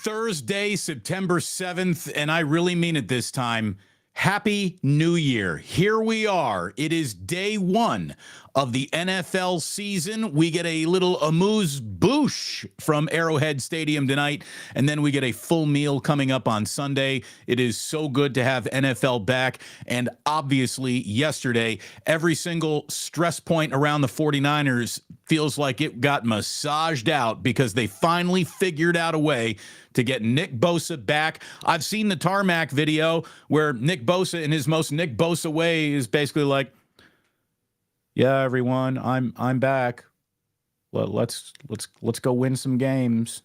Thursday, September 7th, and I really mean it this time. Happy New Year. Here we are. It is day one of the NFL season. We get a little amuse-bouche from Arrowhead Stadium tonight, and then we get a full meal coming up on Sunday. It is so good to have NFL back, and obviously yesterday, every single stress point around the 49ers feels like it got massaged out because they finally figured out a way to get Nick Bosa back. I've seen the tarmac video where Nick Bosa, in his most Nick Bosa way, is basically like, "Yeah, everyone, I'm back. Well, let's go win some games."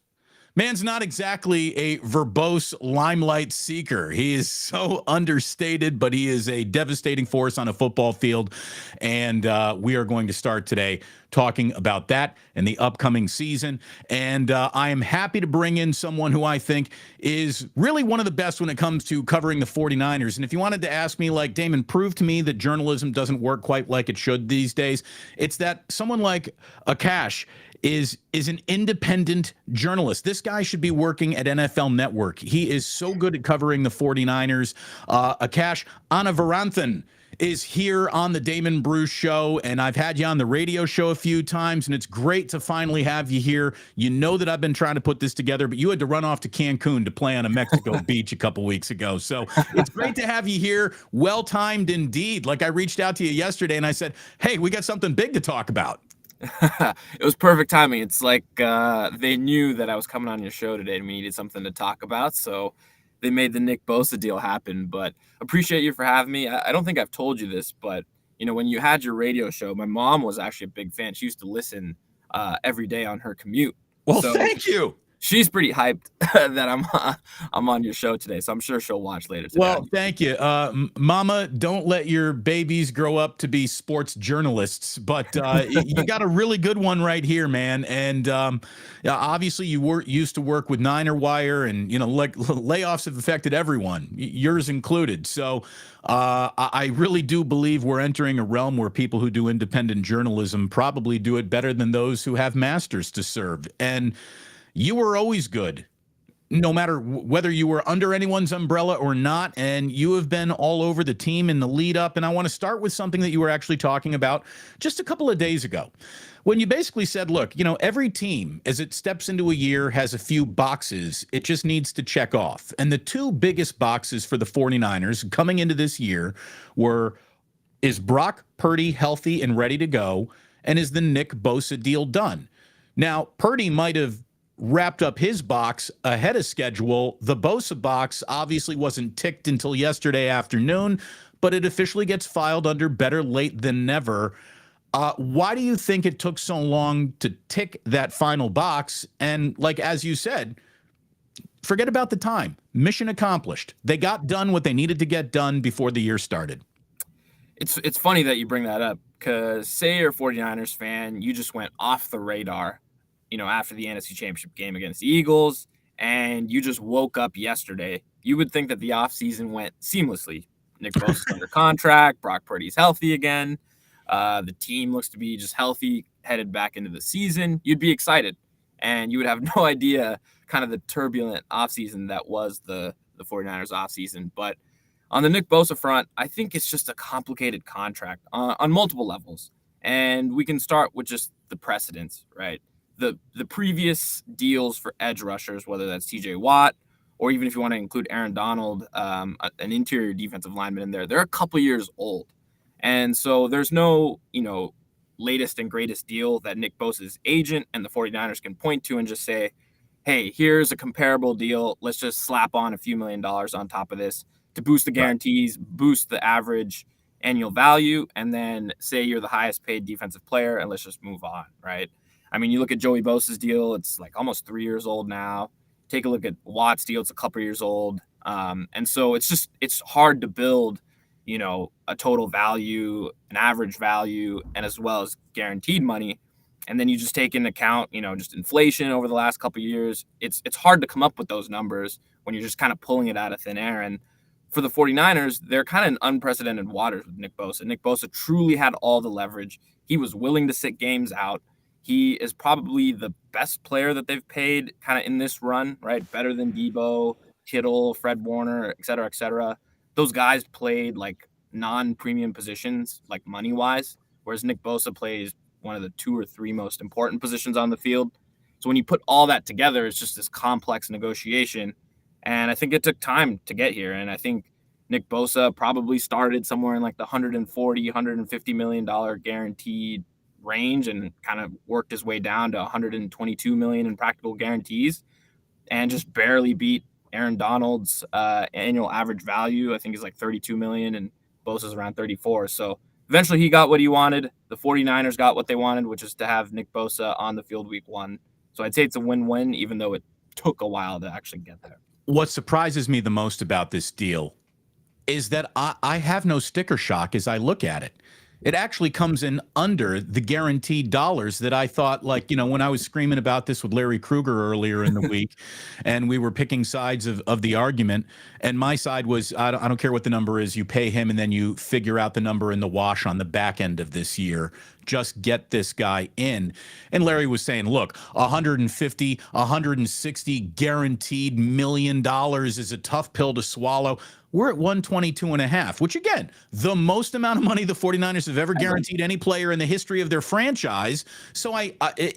Man's not exactly a verbose limelight seeker. He is so understated, but he is a devastating force on a football field. And we are going to start today talking about that and the upcoming season. And I am happy to bring in someone who I think is really one of the best when it comes to covering the 49ers. And if you wanted to ask me, like, Damon, prove to me that journalism doesn't work quite like it should these days, it's that someone like Akash is an independent journalist. This guy should be working at NFL Network. He is so good at covering the 49ers. Akash Anavarathan is here on the Damon Bruce Show, and I've had you on the radio show a few times, and it's great to finally have you here. You know that I've been trying to put this together, but you had to run off to Cancun to play on a Mexico beach a couple weeks ago. So it's great to have you here. Well-timed indeed. Like, I reached out to you yesterday, and I said, hey, we got something big to talk about. It was perfect timing. It's like they knew that I was coming on your show today and we needed something to talk about, so they made the Nick Bosa deal happen. But appreciate you for having me. I don't think I've told you this, but when you had your radio show, my mom was actually a big fan. She used to listen every day on her commute. Well, so thank you. She's pretty hyped that I'm on your show today, so I'm sure she'll watch later today. Well, thank you. Mama, don't let your babies grow up to be sports journalists, but you got a really good one right here, man. And obviously you used to work with Niner Wire, and like layoffs have affected everyone, yours included. So I really do believe we're entering a realm where people who do independent journalism probably do it better than those who have masters to serve. And you were always good, no matter whether you were under anyone's umbrella or not, and you have been all over the team in the lead up. And I want to start with something that you were actually talking about just a couple of days ago, when you basically said, look, every team, as it steps into a year, has a few boxes it just needs to check off. And the two biggest boxes for the 49ers coming into this year were, is Brock Purdy healthy and ready to go? And is the Nick Bosa deal done? Now, Purdy might have wrapped up his box ahead of schedule. The Bosa box obviously wasn't ticked until yesterday afternoon, but it officially gets filed under better late than never. Why do you think it took so long to tick that final box? And like, as you said, forget about the time. Mission accomplished. They got done what they needed to get done before the year started. It's funny that you bring that up, because say you're a 49ers fan, you just went off the radar after the NFC Championship game against the Eagles, and you just woke up yesterday. You would think that the offseason went seamlessly. Nick Bosa's under contract. Brock Purdy's healthy again. The team looks to be just healthy, headed back into the season. You'd be excited, and you would have no idea kind of the turbulent offseason that was the 49ers offseason. But on the Nick Bosa front, I think it's just a complicated contract on multiple levels. And we can start with just the precedents, right? The previous deals for edge rushers, whether that's TJ Watt, or even if you want to include Aaron Donald, an interior defensive lineman in there, they're a couple years old. And so there's no, latest and greatest deal that Nick Bosa's agent and the 49ers can point to and just say, hey, here's a comparable deal. Let's just slap on a few $1 million on top of this to boost the guarantees, boost the average annual value, and then say you're the highest paid defensive player and let's just move on, right? I mean, you look at Joey Bosa's deal, it's like almost 3 years old now. Take a look at Watt's deal, it's a couple years old. And so it's hard to build, a total value, an average value, and as well as guaranteed money. And then you just take into account, just inflation over the last couple of years. It's hard to come up with those numbers when you're just kind of pulling it out of thin air. And for the 49ers, they're kind of in unprecedented waters with Nick Bosa. Nick Bosa truly had all the leverage. He was willing to sit games out. He is probably the best player that they've paid kind of in this run, right? Better than Debo, Kittle, Fred Warner, et cetera, et cetera. Those guys played like non-premium positions, like money-wise, whereas Nick Bosa plays one of the 2 or 3 most important positions on the field. So when you put all that together, it's just this complex negotiation. And I think it took time to get here. And I think Nick Bosa probably started somewhere in like the $140-150 million guaranteed range and kind of worked his way down to 122 million in practical guarantees and just barely beat Aaron Donald's annual average value. I think is like 32 million and Bosa's around 34. So eventually he got what he wanted. The 49ers got what they wanted, which is to have Nick Bosa on the field week 1. So I'd say it's a win-win, even though it took a while to actually get there. What surprises me the most about this deal is that I have no sticker shock as I look at it. It actually comes in under the guaranteed dollars that I thought, like, when I was screaming about this with Larry Krueger earlier in the week and we were picking sides of the argument. And my side was, I don't care what the number is. You pay him and then you figure out the number in the wash on the back end of this year. Just get this guy in. And Larry was saying, look, 150, 160 guaranteed $1 million is a tough pill to swallow. We're at 122 and a half, which again, the most amount of money the 49ers have ever guaranteed any player in the history of their franchise. So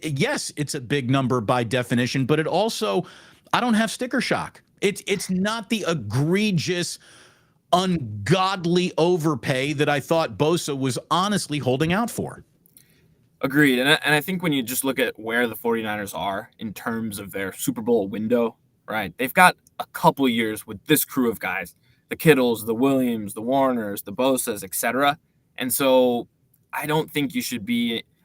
yes, it's a big number by definition, but it also, I don't have sticker shock. It's not the egregious, ungodly overpay that I thought Bosa was honestly holding out for. Agreed. And I think when you just look at where the 49ers are in terms of their Super Bowl window, right, they've got a couple of years with this crew of guys. The Kittles, the Williams, the Warners, the Bosas, etc. And so I don't think the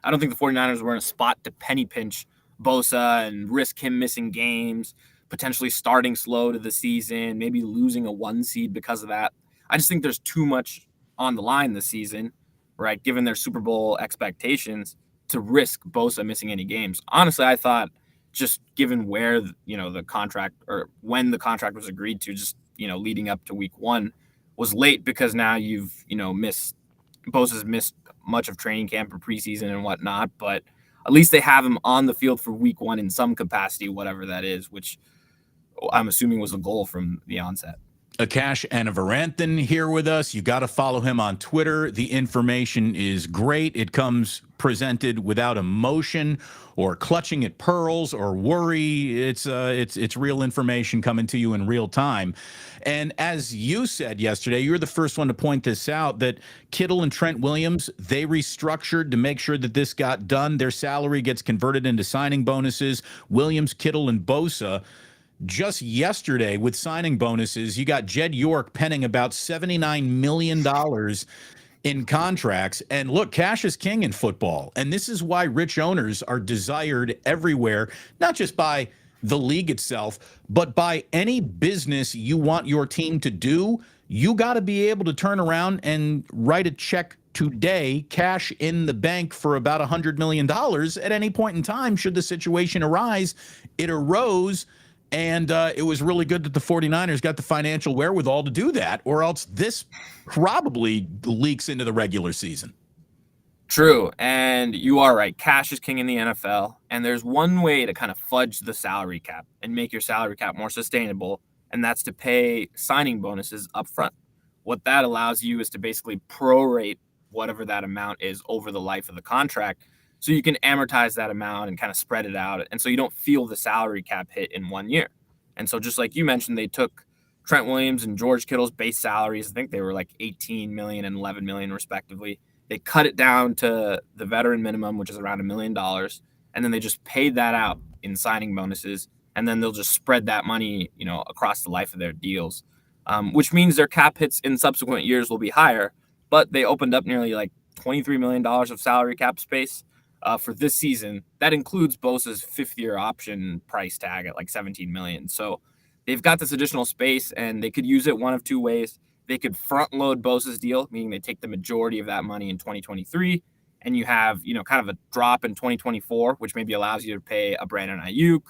49ers were in a spot to penny pinch Bosa and risk him missing games, potentially starting slow to the season, maybe losing a 1 seed because of that. I just think there's too much on the line this season, right, given their Super Bowl expectations, to risk Bosa missing any games. Honestly, I thought just given where, the contract or when the contract was agreed to, just leading up to week 1 was late because now you've, Bosa's missed much of training camp or preseason and whatnot, but at least they have him on the field for week 1 in some capacity, whatever that is, which I'm assuming was the goal from the onset. Akash Anavarathan here with us. You got to follow him on Twitter. The information is great. It comes presented without emotion or clutching at pearls or worry. It's real information coming to you in real time. And as you said yesterday, you're the first one to point this out, that Kittle and Trent Williams, they restructured to make sure that this got done. Their salary gets converted into signing bonuses. Williams, Kittle, and Bosa, just yesterday with signing bonuses, you got Jed York penning about $79 million in contracts. And look, cash is king in football. And this is why rich owners are desired everywhere, not just by the league itself, but by any business you want your team to do. You got to be able to turn around and write a check today, cash in the bank for about $100 million at any point in time, should the situation arise. It arose. And it was really good that the 49ers got the financial wherewithal to do that, or else this probably leaks into the regular season. True. And you are right. Cash is king in the NFL. And there's one way to kind of fudge the salary cap and make your salary cap more sustainable, and that's to pay signing bonuses up front. What that allows you is to basically prorate whatever that amount is over the life of the contract, so you can amortize that amount and kind of spread it out. And so you don't feel the salary cap hit in 1 year. And so just like you mentioned, they took Trent Williams and George Kittle's base salaries. I think they were like 18 million and 11 million respectively. They cut it down to the veteran minimum, which is around $1 million. And then they just paid that out in signing bonuses. And then they'll just spread that money, across the life of their deals, which means their cap hits in subsequent years will be higher. But they opened up nearly like $23 million of salary cap space for this season. That includes Bosa's 5th-year option price tag at like $17 million. So they've got this additional space, and they could use it one of 2 ways. They could front load Bosa's deal, meaning they take the majority of that money in 2023, and you have, kind of a drop in 2024, which maybe allows you to pay a Brandon Ayuk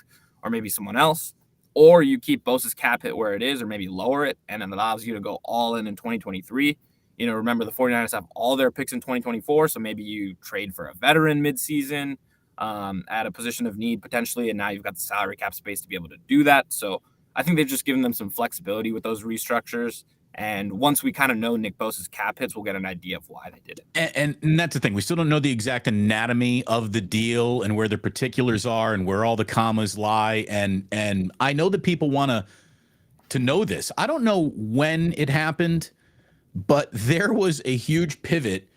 or maybe someone else. Or you keep Bosa's cap hit where it is, or maybe lower it, and it allows you to go all in 2023. Remember the 49ers have all their picks in 2024, so maybe you trade for a veteran midseason. at a position of need potentially, and now you've got the salary cap space to be able to do that. So I think they've just given them some flexibility with those restructures. And once we kind of know Nick Bosa's cap hits, we'll get an idea of why they did it. And that's the thing. We still don't know the exact anatomy of the deal and where the particulars are and where all the commas lie. And I know that people want to know this. I don't know when it happened, but there was a huge pivot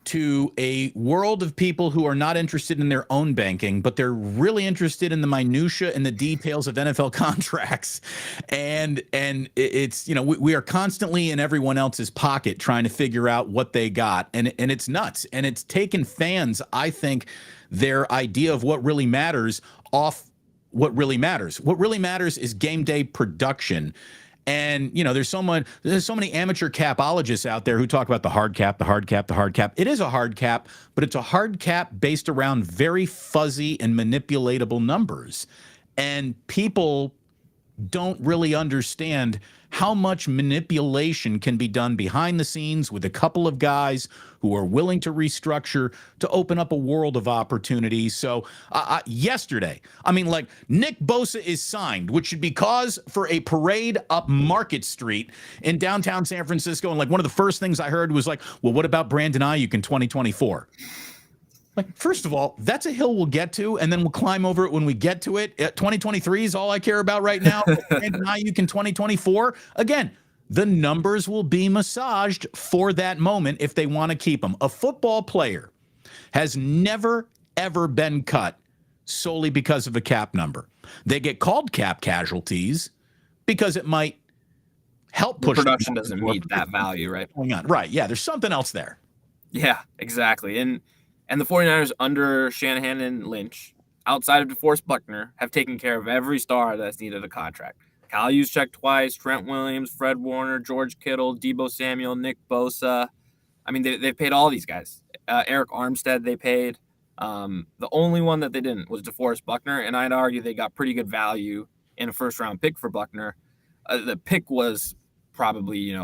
to a world of people who are not interested in their own banking, but they're really interested in the minutia and the details of NFL contracts. And it's, we are constantly in everyone else's pocket trying to figure out what they got. And it's nuts. And it's taken fans, I think, their idea of what really matters off what really matters. What really matters is game day production. And, there's so many amateur capologists out there who talk about the hard cap, the hard cap, the hard cap. It is a hard cap, but it's a hard cap based around very fuzzy and manipulatable numbers. And people don't really understand how much manipulation can be done behind the scenes with a couple of guys who are willing to restructure to open up a world of opportunities. So yesterday, Nick Bosa is signed, which should be cause for a parade up Market Street in downtown San Francisco. And one of the first things I heard was well, what about Brandon Ayuk in 2024? First of all, that's a hill we'll get to, and then we'll climb over it when we get to it. 2023 is all I care about right now. Brandon Ayuk in 2024. Again, the numbers will be massaged for that moment if they want to keep them. A football player has never, ever been cut solely because of a cap number. They get called cap casualties because it might help push. The production doesn't meet that value, right? Going on. Right. Yeah, there's something else there. Yeah, exactly. And the 49ers under Shanahan and Lynch, outside of DeForest Buckner, have taken care of every star that's needed a contract. Kyle Juszczyk twice, Trent Williams, Fred Warner, George Kittle, Deebo Samuel, Nick Bosa. They've paid all these guys. Eric Armstead they paid. The only one that they didn't was DeForest Buckner, and I'd argue they got pretty good value in a first-round pick for Buckner. The pick was probably,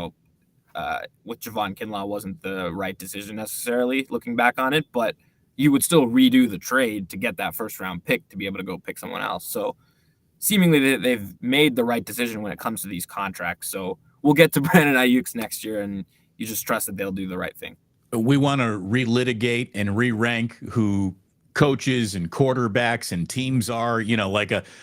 with Javon Kinlaw wasn't the right decision necessarily looking back on it, but you would still redo the trade to get that first round pick to be able to go pick someone else. So seemingly they've made the right decision when it comes to these contracts. So we'll get to Brandon Ayuk's next year, and you just trust that they'll do the right thing. We want to relitigate and re-rank who coaches and quarterbacks and teams are,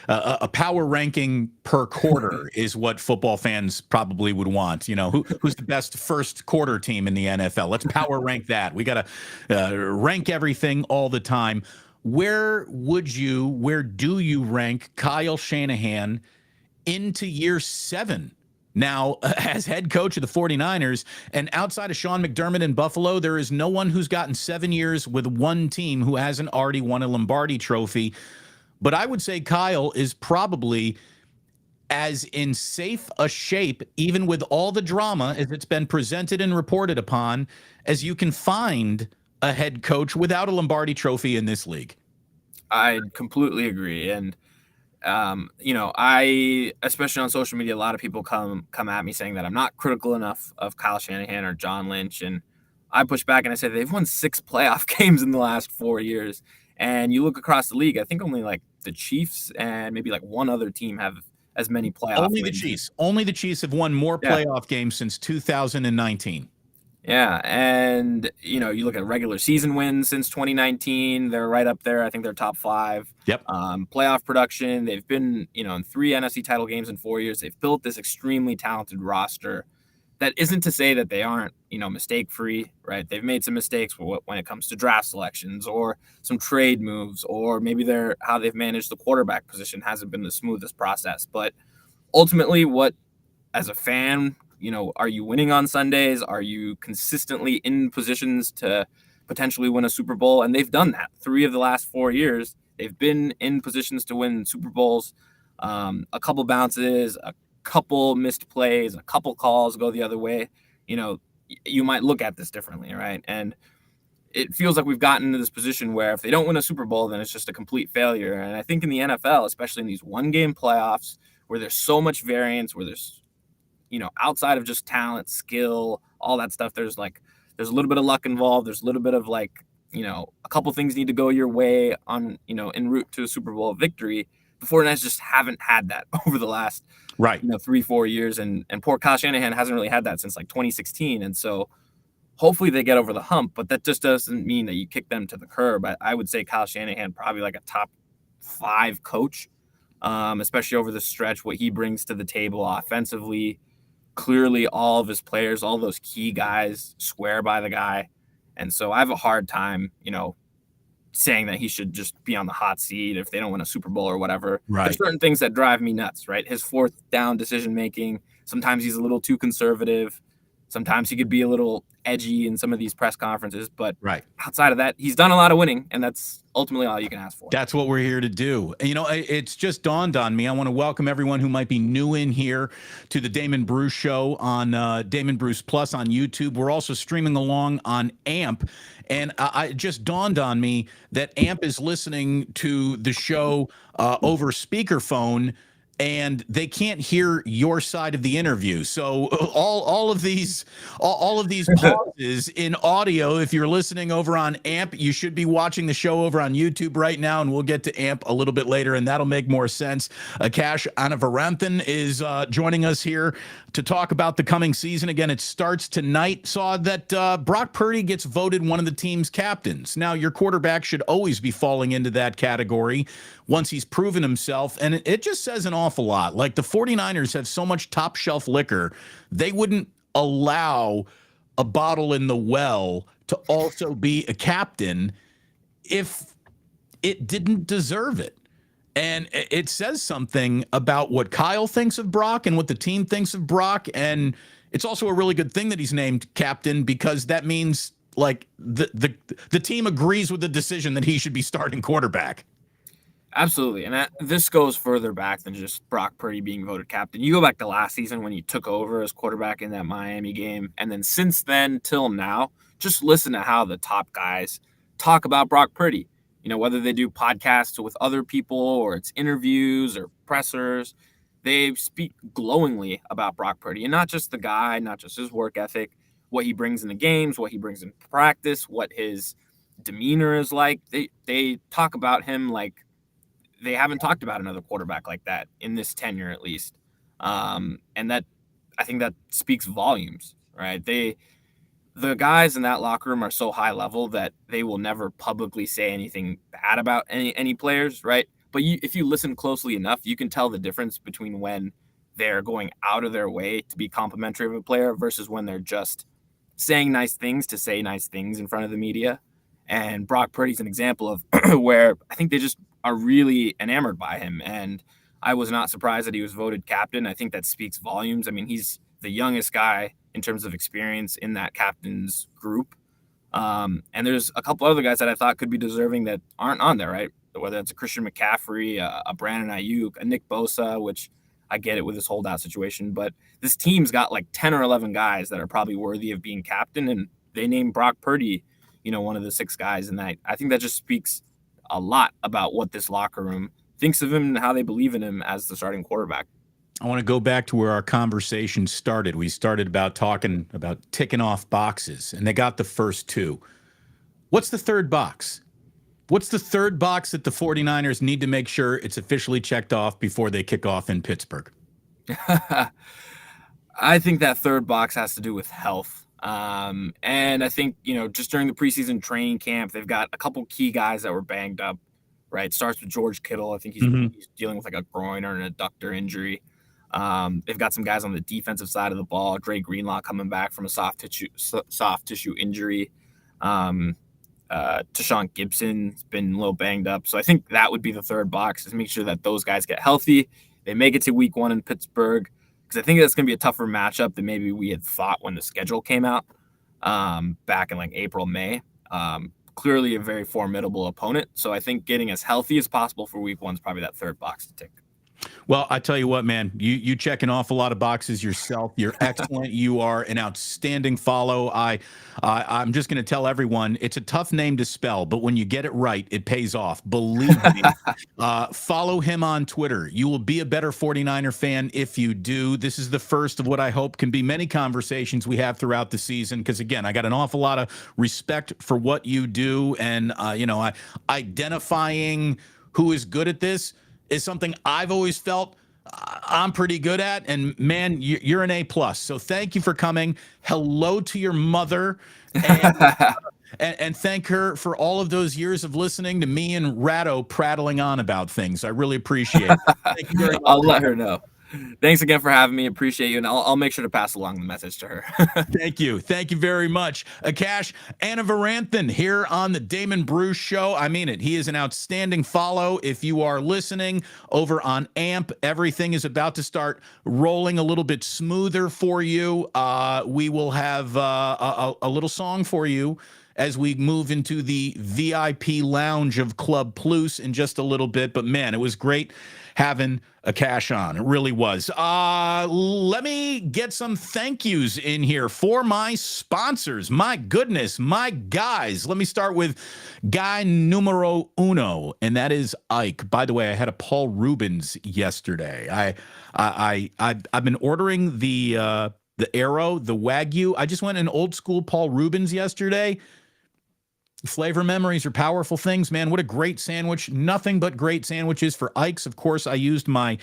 a power ranking per quarter is what football fans probably would want. Who's the best first quarter team in the NFL? Let's power rank that. We got to rank everything all the time. Where do you rank Kyle Shanahan into year 7? Now, as head coach of the 49ers, and outside of Sean McDermott in Buffalo, there is no one who's gotten 7 years with one team who hasn't already won a Lombardi trophy. But I would say Kyle is probably as in safe a shape, even with all the drama as it's been presented and reported upon, as you can find a head coach without a Lombardi trophy in this league. I completely agree. And I, especially on social media, a lot of people come at me saying that I'm not critical enough of Kyle Shanahan or John Lynch. And I push back and I say they've won 6 playoff games in the last 4 years. And you look across the league, I think only the Chiefs and maybe one other team have as many playoff Only wins. The Chiefs. Only the Chiefs have won more playoff games since 2019. Yeah, and you look at regular season wins since 2019, they're right up there. I think they're top 5. Yep. Playoff production, they've been, in 3 NFC title games in 4 years. They've built this extremely talented roster. That isn't to say that they aren't, mistake-free, right? They've made some mistakes when it comes to draft selections or some trade moves, or maybe how they've managed the quarterback position hasn't been the smoothest process. But ultimately, as a fan, are you winning on Sundays? Are you consistently in positions to potentially win a Super Bowl? And they've done that 3 of the last 4 years. They've been in positions to win Super Bowls. A couple bounces, a couple missed plays, a couple calls go the other way. You might look at this differently, right? And it feels like we've gotten into this position where if they don't win a Super Bowl, then it's just a complete failure. And I think in the NFL, especially in these one-game playoffs where there's so much variance, where there's outside of just talent, skill, all that stuff, there's a little bit of luck involved. There's a little bit of a couple things need to go your way on, en route to a Super Bowl victory. The 49ers just haven't had that over the last, Right. 3-4 years. And poor Kyle Shanahan hasn't really had that since like 2016. And so hopefully they get over the hump, but that just doesn't mean that you kick them to the curb. I would say Kyle Shanahan, probably like a top 5 coach, especially over the stretch, what he brings to the table offensively. Clearly, all of his players, all those key guys swear by the guy. And so I have a hard time, saying that he should just be on the hot seat if they don't win a Super Bowl or whatever. Right. There's certain things that drive me nuts, right? His fourth down decision-making. Sometimes he's a little too conservative. Sometimes he could be a little edgy in some of these press conferences, but Right. outside of that, he's done a lot of winning, and that's ultimately all you can ask for. That's what we're here to do. And, it's just dawned on me. I want to welcome everyone who might be new in here to the Damon Bruce Show on Damon Bruce Plus on YouTube. We're also streaming along on AMP. And it just dawned on me that AMP is listening to the show over speakerphone, and they can't hear your side of the interview. So all of these pauses in audio, if you're listening over on AMP, you should be watching the show over on YouTube right now, and we'll get to AMP a little bit later, and that'll make more sense. Akash Anavarathan is joining us here to talk about the coming season. Again, it starts tonight. Saw that Brock Purdy gets voted one of the team's captains. Now, your quarterback should always be falling into that category once he's proven himself, and it just says an awful lot. Like, the 49ers have so much top shelf liquor, they wouldn't allow a bottle in the well to also be a captain if it didn't deserve it. And it says something about what Kyle thinks of Brock and what the team thinks of Brock. And it's also a really good thing that he's named captain, because that means like the team agrees with the decision that he should be starting quarterback. Absolutely. And this goes further back than just Brock Purdy being voted captain. You go back to last season when he took over as quarterback in that Miami game. And then since then till now, just listen to how the top guys talk about Brock Purdy. Whether they do podcasts with other people or it's interviews or pressers, they speak glowingly about Brock Purdy. And not just the guy, not just his work ethic, what he brings in the games, what he brings in practice, what his demeanor is like. They talk about him like they haven't talked about another quarterback like that in this tenure, at least. And that, I think that speaks volumes, right? The guys in that locker room are so high level that they will never publicly say anything bad about any players, right? But if you listen closely enough, you can tell the difference between when they're going out of their way to be complimentary of a player versus when they're just saying nice things to say nice things in front of the media. And Brock Purdy's an example of where I think they just are really enamored by him. And I was not surprised that he was voted captain. I think that speaks volumes. I mean, he's the youngest guy in terms of experience in that captain's group. And there's a couple other guys that I thought could be deserving that aren't on there, right? Whether it's a Christian McCaffrey, a Brandon Ayuk, a Nick Bosa, which I get it with this holdout situation. But this team's got like 10 or 11 guys that are probably worthy of being captain. And they named Brock Purdy, one of the 6 guys. And I think that just speaks a lot about what this locker room thinks of him and how they believe in him as the starting quarterback. I want to go back to where our conversation started. We started about talking about ticking off boxes, and they got the first 2. What's the third box? What's the third box that the 49ers need to make sure it's officially checked off before they kick off in Pittsburgh? I think that third box has to do with health. And I think, just during the preseason training camp, they've got a couple key guys that were banged up, right? It starts with George Kittle. I think he's dealing with like a groin or an adductor injury. They've got some guys on the defensive side of the ball. Dre Greenlaw coming back from a soft tissue injury. Tashawn Gibson's been a little banged up. So I think that would be the third box, is make sure that those guys get healthy. They make it to week 1 in Pittsburgh, because I think that's going to be a tougher matchup than maybe we had thought when the schedule came out back in like April, May. Clearly a very formidable opponent. So I think getting as healthy as possible for week 1 is probably that third box to tick. Well, I tell you what, man, you check an awful lot of boxes yourself. You're excellent. You are an outstanding follow. I'm just going to tell everyone it's a tough name to spell, but when you get it right, it pays off. Believe me. Follow him on Twitter. You will be a better 49er fan if you do. This is the first of what I hope can be many conversations we have throughout the season. Because again, I got an awful lot of respect for what you do, and identifying who is good at this is something I've always felt I'm pretty good at. And man, you're an A plus. So thank you for coming. Hello to your mother, and thank her for all of those years of listening to me and Ratto prattling on about things. I really appreciate it. Thank you very much. I'll let her know. Thanks again for having me. Appreciate you, and I'll make sure to pass along the message to her. Thank you. Thank you very much. Akash Anavarathan here on the Damon Bruce Show. I mean it. He is an outstanding follow. If you are listening over on AMP, everything is about to start rolling a little bit smoother for you. We will have a little song for you as we move into the VIP lounge of Club Plus in just a little bit. But man, it was great having Akash on. It really was. Let me get some thank yous in here for my sponsors. My goodness, my guys. Let me start with guy numero uno, and that is Ike. By the way, I had a Paul Rubens yesterday. I've been ordering the Arrow, the Wagyu. I just went an old school Paul Rubens yesterday. Flavor memories are powerful things, man. What a great sandwich. Nothing but great sandwiches for Ike's. Of course, I used my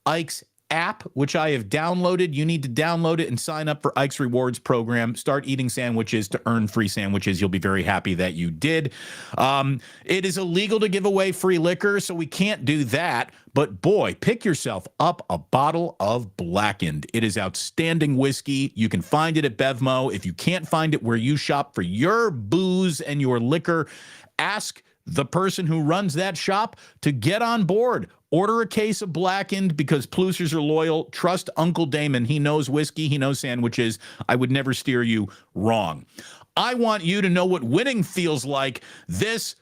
Ike's app, which I have downloaded. You need to download it and sign up for Ike's Rewards program. Start eating sandwiches to earn free sandwiches. You'll be very happy that you did. It is illegal to give away free liquor, so we can't do that. But boy, pick yourself up a bottle of Blackened. It is outstanding whiskey. You can find it at Bevmo. If you can't find it where you shop for your booze and your liquor, ask the person who runs that shop to get on board. Order a case of Blackened because Plusers are loyal. Trust Uncle Damon. He knows whiskey. He knows sandwiches. I would never steer you wrong. I want you to know what winning feels like this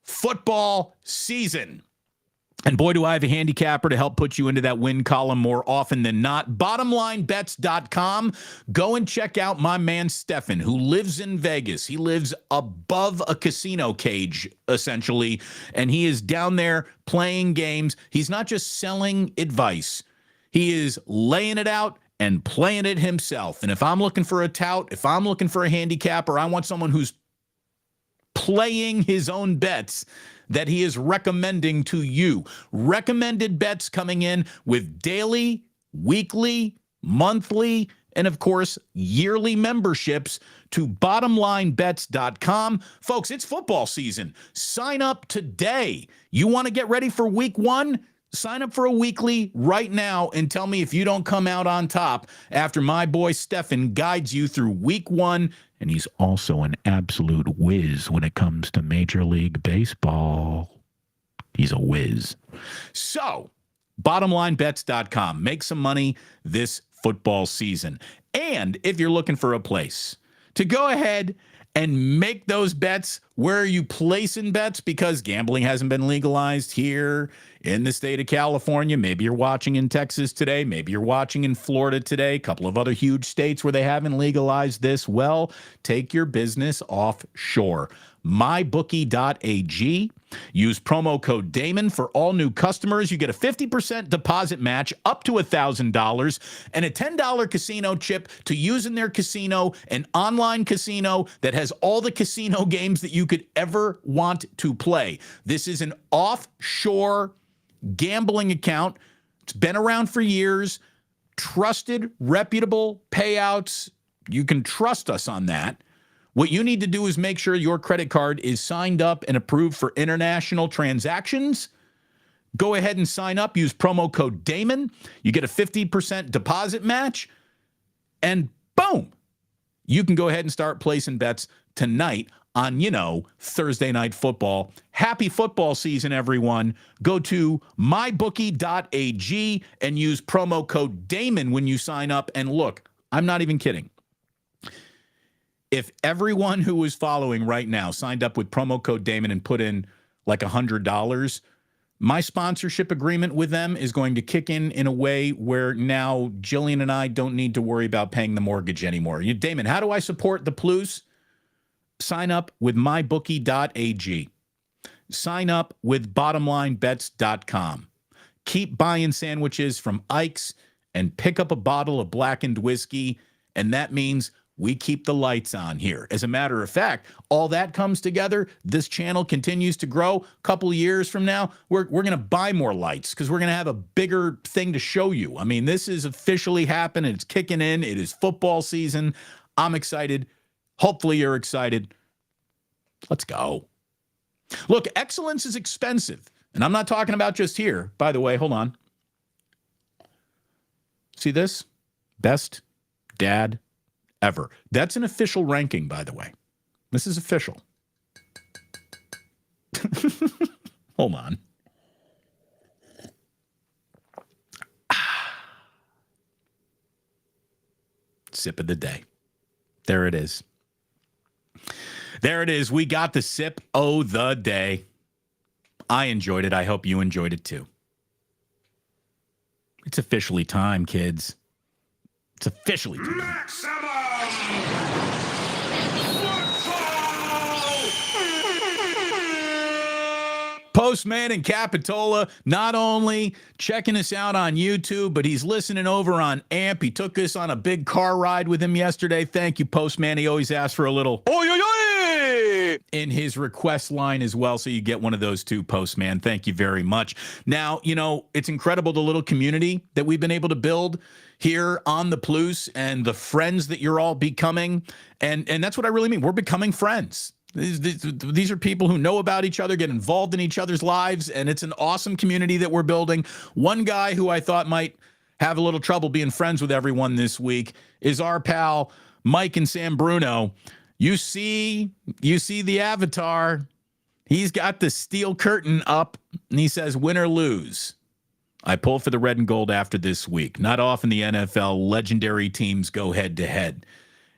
football season. And boy, do I have a handicapper to help put you into that win column more often than not. BottomLineBets.com. Go and check out my man Stefan, who lives in Vegas. He lives above a casino cage, essentially, and he is down there playing games. He's not just selling advice. He is laying it out and playing it himself. And if I'm looking for a tout, if I'm looking for a handicapper, I want someone who's playing his own bets that he is recommending to you. Recommended bets coming in with daily, weekly, monthly, and of course, yearly memberships to bottomlinebets.com. Folks, it's football season. Sign up today. You want to get ready for week one? Sign up for a weekly right now and tell me if you don't come out on top after my boy Stefan guides you through week one. And he's also an absolute whiz when it comes to Major League Baseball. He's a whiz. So, bottomlinebets.com. Make some money this football season. And if you're looking for a place to go ahead and make those bets, where are you placing bets? Because gambling hasn't been legalized here in the state of California. Maybe you're watching in Texas today. Maybe you're watching in Florida today. A couple of other huge states where they haven't legalized this. Well, take your business offshore. MyBookie.ag. Use promo code Damon for all new customers. You get a 50% deposit match up to $1,000 and a $10 casino chip to use in their casino, an online casino that has all the casino games that you could ever want to play. This is an offshore gambling account. It's been around for years. Trusted, reputable payouts. You can trust us on that. What you need to do is make sure your credit card is signed up and approved for international transactions. Go ahead and sign up. Use promo code Damon. You get a 50% deposit match. And boom, you can go ahead and start placing bets tonight on, Thursday Night Football. Happy football season, everyone. Go to mybookie.ag and use promo code Damon when you sign up. And look, I'm not even kidding. If everyone who is following right now signed up with promo code Damon and put in like $100, My sponsorship agreement with them is going to kick in a way where now Jillian and I don't need to worry about paying the mortgage anymore. Damon, how do I support the Blues? Sign up with mybookie.ag. Sign up with bottomlinebets.com. Keep buying sandwiches from Ike's and pick up a bottle of blackened whiskey, and that means we keep the lights on here. As a matter of fact, all that comes together. This channel continues to grow. A couple of years from now, we're going to buy more lights because we're going to have a bigger thing to show you. I mean, this is officially happening. It's kicking in. It is football season. I'm excited. Hopefully you're excited. Let's go. Look, excellence is expensive. And I'm not talking about just here. By the way, hold on. See this? Best dad ever. That's an official ranking, by the way. This is official. Hold on. Sip of the day. There it is. There it is. We got the sip of the day. I enjoyed it. I hope you enjoyed it too. It's officially time, kids. It's officially time. Maximum Postman in Capitola, not only checking us out on YouTube, but he's listening over on AMP. He took us on a big car ride with him yesterday. Thank you, Postman. He always asks for a little in his request line as well, so you get one of those too, Postman. Thank you very much. Now, it's incredible the little community that we've been able to build here on the Plus and the friends that you're all becoming, and that's what I really mean. We're becoming friends. These are people who know about each other, get involved in each other's lives, and it's an awesome community that we're building. One guy who I thought might have a little trouble being friends with everyone this week is our pal Mike and Sam Bruno. You see the avatar. He's got the steel curtain up, and he says, win or lose. I pull for the red and gold after this week. Not often the NFL legendary teams go head-to-head.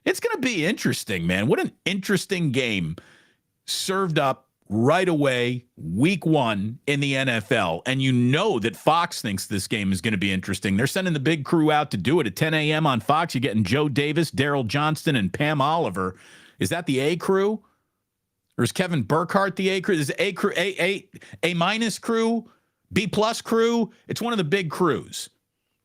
It's going to be interesting, man. What an interesting game served up right away, week one in the NFL. And you know that Fox thinks this game is going to be interesting. They're sending the big crew out to do it at 10 a.m. on Fox. You're getting Joe Davis, Daryl Johnston, and Pam Oliver. Is that the A crew? Or is Kevin Burkhardt the A crew? Is it A crew, A minus crew, B plus crew? It's one of the big crews.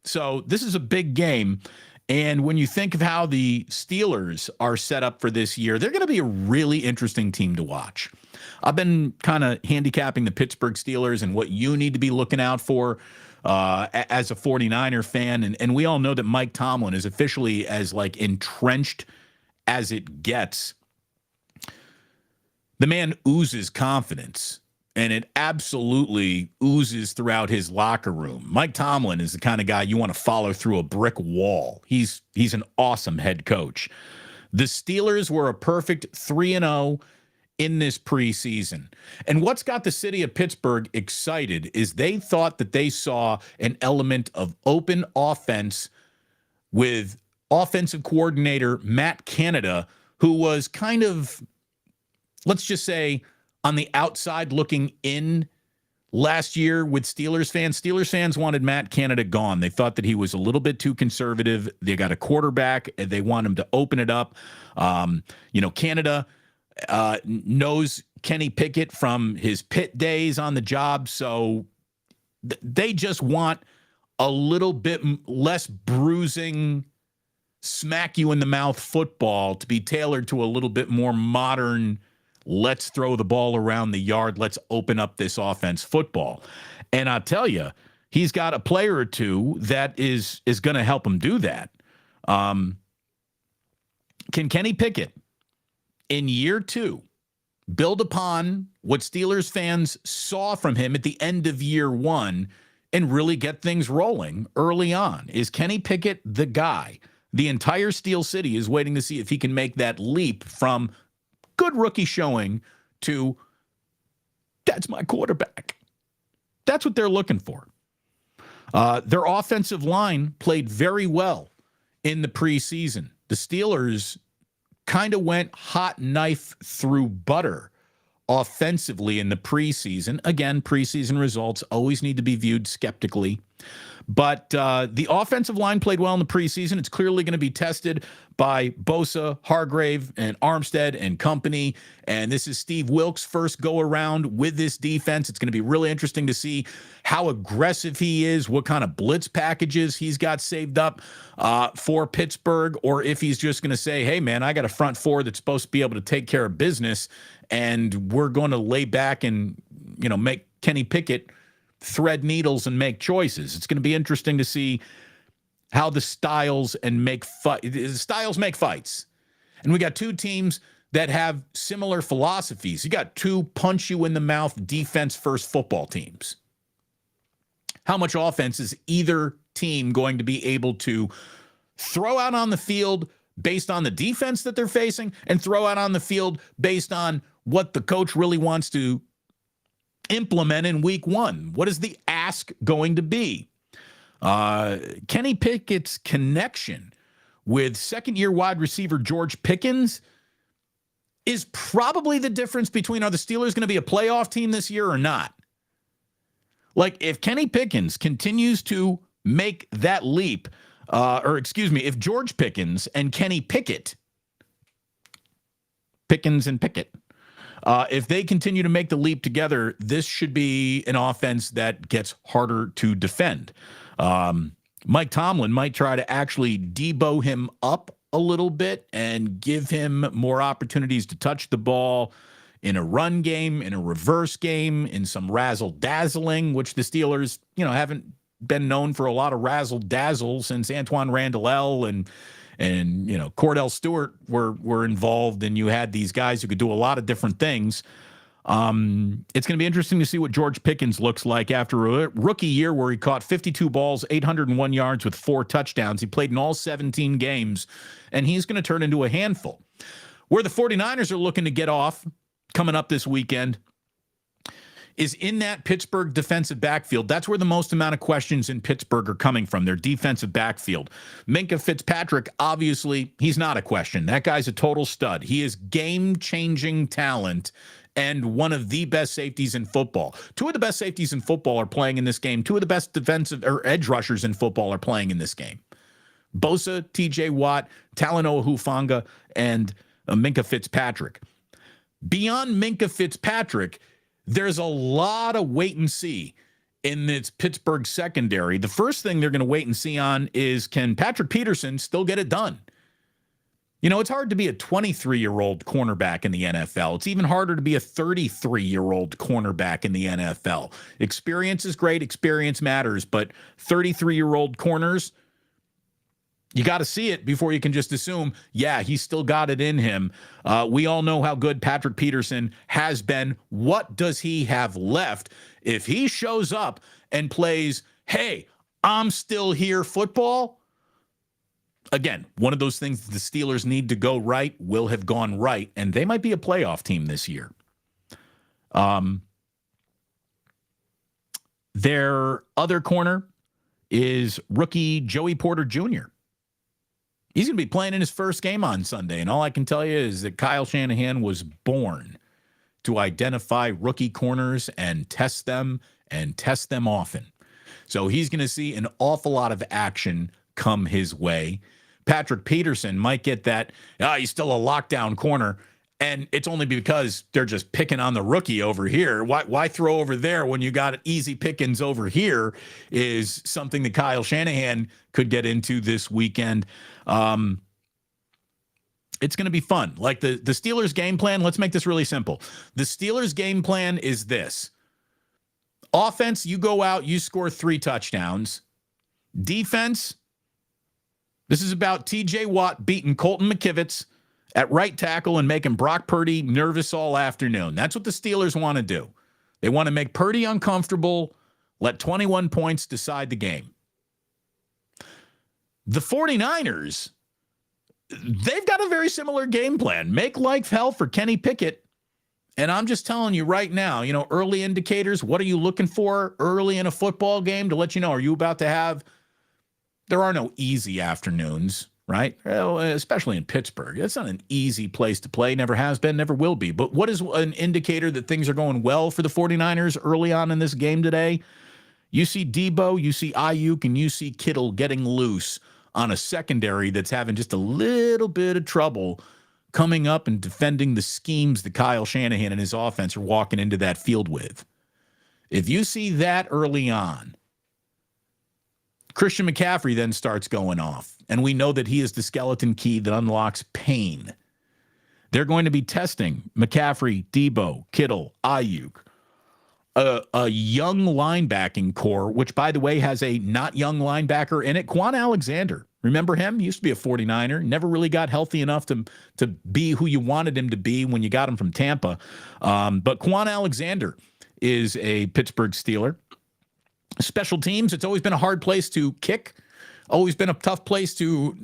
So this is a big game. And when you think of how the Steelers are set up for this year, they're going to be a really interesting team to watch. I've been kind of handicapping the Pittsburgh Steelers and what you need to be looking out for as a 49er fan. And we all know that Mike Tomlin is officially as entrenched as it gets. The man oozes confidence, and it absolutely oozes throughout his locker room. Mike Tomlin is the kind of guy you want to follow through a brick wall. He's an awesome head coach. The Steelers were a perfect 3-0 in this preseason. And what's got the city of Pittsburgh excited is they thought that they saw an element of open offense with offensive coordinator Matt Canada, who was kind of, let's just say, on the outside looking in last year with Steelers fans. Steelers fans wanted Matt Canada gone. They thought that he was a little bit too conservative. They got a quarterback. They want him to open it up. Canada knows Kenny Pickett from his Pitt days on the job. So they just want a little bit less bruising, smack you in the mouth football to be tailored to a little bit more modern, let's throw the ball around the yard, let's open up this offense football. And I'll tell you, he's got a player or two that is going to help him do that. Can Kenny Pickett, in year two, build upon what Steelers fans saw from him at the end of year one and really get things rolling early on? Is Kenny Pickett the guy? The entire Steel City is waiting to see if he can make that leap from good rookie showing to that's my quarterback. That's what they're looking for. Their offensive line played very well in the preseason. The Steelers kind of went hot knife through butter offensively in the preseason. Again, preseason results always need to be viewed skeptically. But the offensive line played well in the preseason. It's clearly going to be tested by Bosa, Hargrave, and Armstead and company. And this is Steve Wilkes' first go-around with this defense. It's going to be really interesting to see how aggressive he is, what kind of blitz packages he's got saved up for Pittsburgh, or if he's just going to say, hey, man, I got a front four that's supposed to be able to take care of business, and we're going to lay back and, make Kenny Pickett thread needles and make choices. It's going to be interesting to see how the styles make fights. And we got two teams that have similar philosophies. You got two punch you in the mouth defense first football teams. How much offense is either team going to be able to throw out on the field based on the defense that they're facing, and throw out on the field based on what the coach really wants to implement in week one? What is the ask going to be? Kenny Pickett's connection with second-year wide receiver George Pickens is probably the difference between, are the Steelers going to be a playoff team this year or not? Like, if Kenny Pickens continues to make that leap, if George Pickens and Kenny Pickett, Pickens and Pickett, if they continue to make the leap together, this should be an offense that gets harder to defend. Mike Tomlin might try to actually debo him up a little bit and give him more opportunities to touch the ball in a run game, in a reverse game, in some razzle-dazzling, which the Steelers, haven't been known for a lot of razzle-dazzle since Antoine Randall and Cordell Stewart were involved, and you had these guys who could do a lot of different things. It's going to be interesting to see what George Pickens looks like after a rookie year where he caught 52 balls, 801 yards with 4 touchdowns. He played in all 17 games, and he's going to turn into a handful. Where the 49ers are looking to get off coming up this weekend is in that Pittsburgh defensive backfield. That's where the most amount of questions in Pittsburgh are coming from, their defensive backfield. Minkah Fitzpatrick, obviously, he's not a question. That guy's a total stud. He is game-changing talent and one of the best safeties in football. 2 of the best safeties in football are playing in this game. 2 of the best defensive or edge rushers in football are playing in this game. Bosa, TJ Watt, Talanoa Hufanga, and Minkah Fitzpatrick. Beyond Minkah Fitzpatrick, there's a lot of wait and see in this Pittsburgh secondary. The first thing they're going to wait and see on is, can Patrick Peterson still get it done? It's hard to be a 23-year-old cornerback in the NFL. It's even harder to be a 33-year-old cornerback in the NFL. Experience is great. Experience matters. But 33-year-old corners, you got to see it before you can just assume, yeah, he's still got it in him. We all know how good Patrick Peterson has been. What does he have left? If he shows up and plays, hey, I'm still here football, again, one of those things the Steelers need to go right will have gone right, and they might be a playoff team this year. Their other corner is rookie Joey Porter Jr. He's going to be playing in his first game on Sunday, and all I can tell you is that Kyle Shanahan was born to identify rookie corners and test them often. So he's going to see an awful lot of action come his way. Patrick Peterson might get that, he's still a lockdown corner, and it's only because they're just picking on the rookie over here. Why throw over there when you got easy pickings over here is something that Kyle Shanahan could get into this weekend. It's going to be fun. Like the Steelers game plan, let's make this really simple. The Steelers game plan is this. Offense, you go out, you score 3 touchdowns. Defense, this is about TJ Watt beating Colton McKivitz at right tackle and making Brock Purdy nervous all afternoon. That's what the Steelers want to do. They want to make Purdy uncomfortable, let 21 points decide the game. The 49ers, they've got a very similar game plan. Make life hell for Kenny Pickett. And I'm just telling you right now, early indicators, what are you looking for early in a football game to let you know, are you about to have, there are no easy afternoons right? Well, especially in Pittsburgh. It's not an easy place to play. Never has been, never will be. But what is an indicator that things are going well for the 49ers early on in this game today? You see Debo, you see Ayuk, and you see Kittle getting loose on a secondary that's having just a little bit of trouble coming up and defending the schemes that Kyle Shanahan and his offense are walking into that field with. If you see that early on, Christian McCaffrey then starts going off, and we know that he is the skeleton key that unlocks pain. They're going to be testing McCaffrey, Debo, Kittle, Ayuk, a young linebacking core, which, by the way, has a not young linebacker in it, Quan Alexander. Remember him? He used to be a 49er, never really got healthy enough to be who you wanted him to be when you got him from Tampa. But Quan Alexander is a Pittsburgh Steeler. Special teams, it's always been a hard place to kick, always been a tough place to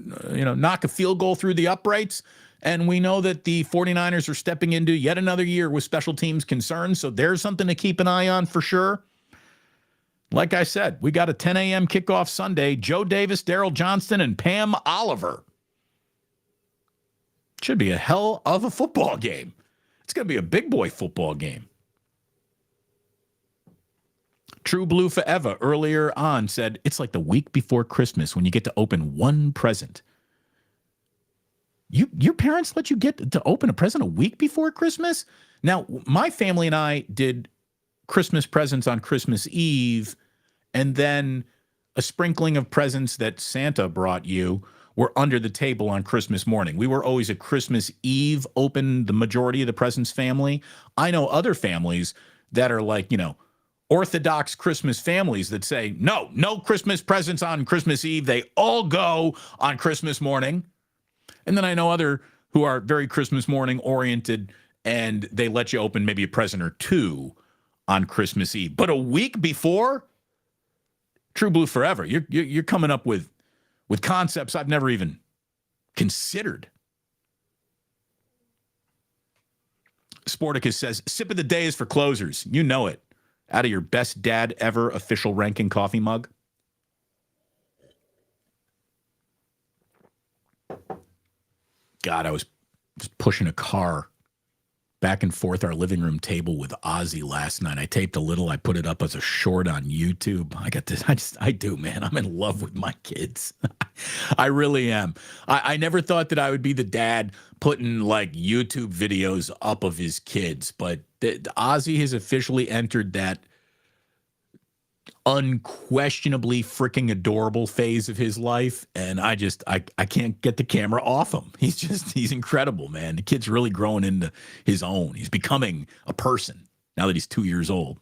knock a field goal through the uprights. And we know that the 49ers are stepping into yet another year with special teams concerns, so there's something to keep an eye on for sure. Like I said, we got a 10 a.m. kickoff Sunday. Joe Davis, Daryl Johnston, and Pam Oliver. Should be a hell of a football game. It's going to be a big boy football game. True Blue Forever earlier on said, it's like the week before Christmas when you get to open one present. Your parents let you get to open a present a week before Christmas? Now, my family and I did Christmas presents on Christmas Eve, and then a sprinkling of presents that Santa brought you were under the table on Christmas morning. We were always a Christmas Eve open, the majority of the presents family. I know other families that are like, Orthodox Christmas families that say, no Christmas presents on Christmas Eve. They all go on Christmas morning. And then I know other who are very Christmas morning oriented, and they let you open maybe a present or two on Christmas Eve. But a week before, True Blue Forever, you're coming up with concepts I've never even considered. Sporticus says, sip of the day is for closers. You know it. Out of your best dad ever official ranking coffee mug. God, I was just pushing a car back and forth our living room table with Ozzy last night. I taped a little. I put it up as a short on YouTube. I got this. I do, man. I'm in love with my kids. I really am. I never thought that I would be the dad putting like YouTube videos up of his kids, but Ozzy has officially entered that unquestionably freaking adorable phase of his life, and I can't get the camera off him. He's incredible, man. The kid's really growing into his own. He's becoming a person now that he's 2 years old.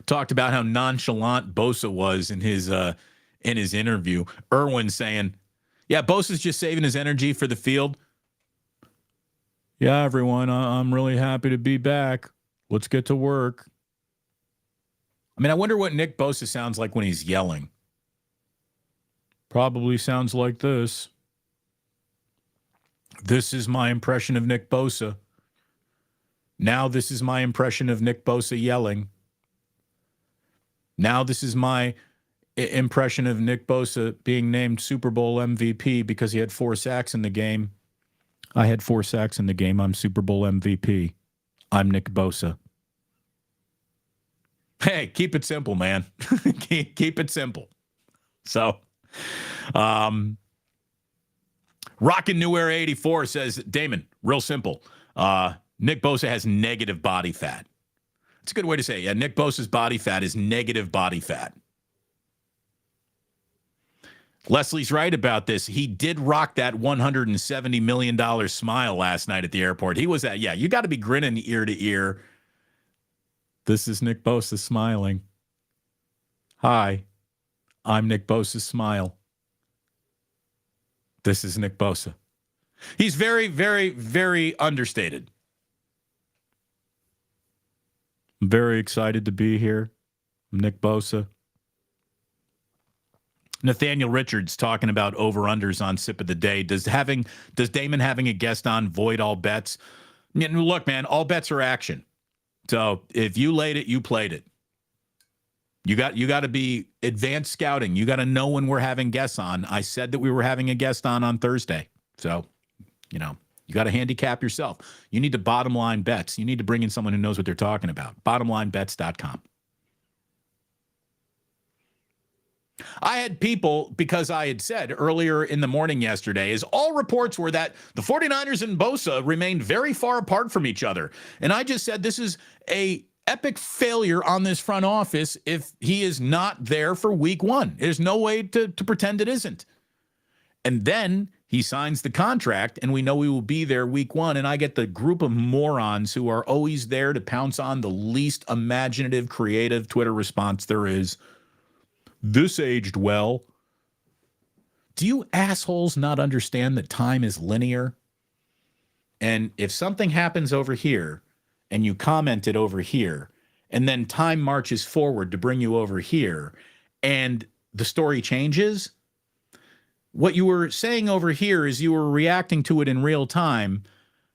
Talked about how nonchalant Bosa was in his interview. Irwin saying, yeah, Bosa's just saving his energy for the field. Yeah, everyone, I'm really happy to be back. Let's get to work. I mean, I wonder what Nick Bosa sounds like when he's yelling. Probably sounds like this. This is my impression of Nick Bosa. Now this is my impression of Nick Bosa yelling. Now this is my impression of Nick Bosa being named Super Bowl MVP because he had 4 sacks in the game. I had 4 sacks in the game. I'm Super Bowl MVP. I'm Nick Bosa. Hey, keep it simple, man. keep it simple. So, Rockin' New Era 84 says, Damon, real simple. Nick Bosa has negative body fat. It's a good way to say it. Yeah, Nick Bosa's body fat is negative body fat. Leslie's right about this. He did rock that $170 million smile last night at the airport. He was you got to be grinning ear to ear. This is Nick Bosa smiling. Hi, I'm Nick Bosa's smile. This is Nick Bosa. He's very, very, very understated. I'm very excited to be here. I'm Nick Bosa. Nathaniel Richards talking about over-unders on Sip of the Day. Does Damon having a guest on void all bets? Look, man, all bets are action. So if you laid it, you played it. You got to be advanced scouting. You got to know when we're having guests on. I said that we were having a guest on Thursday. So, you got to handicap yourself. You need to bottom line bets. You need to bring in someone who knows what they're talking about. Bottomlinebets.com. I had people, because I had said earlier in the morning yesterday, is all reports were that the 49ers and Bosa remained very far apart from each other. And I just said this is a epic failure on this front office if he is not there for week one. There's no way to pretend it isn't. And then he signs the contract, and we know he will be there week one, and I get the group of morons who are always there to pounce on the least imaginative, creative Twitter response there is. This aged well. Do you assholes not understand that time is linear? And if something happens over here and you comment it over here, and then time marches forward to bring you over here, and the story changes, what you were saying over here is you were reacting to it in real time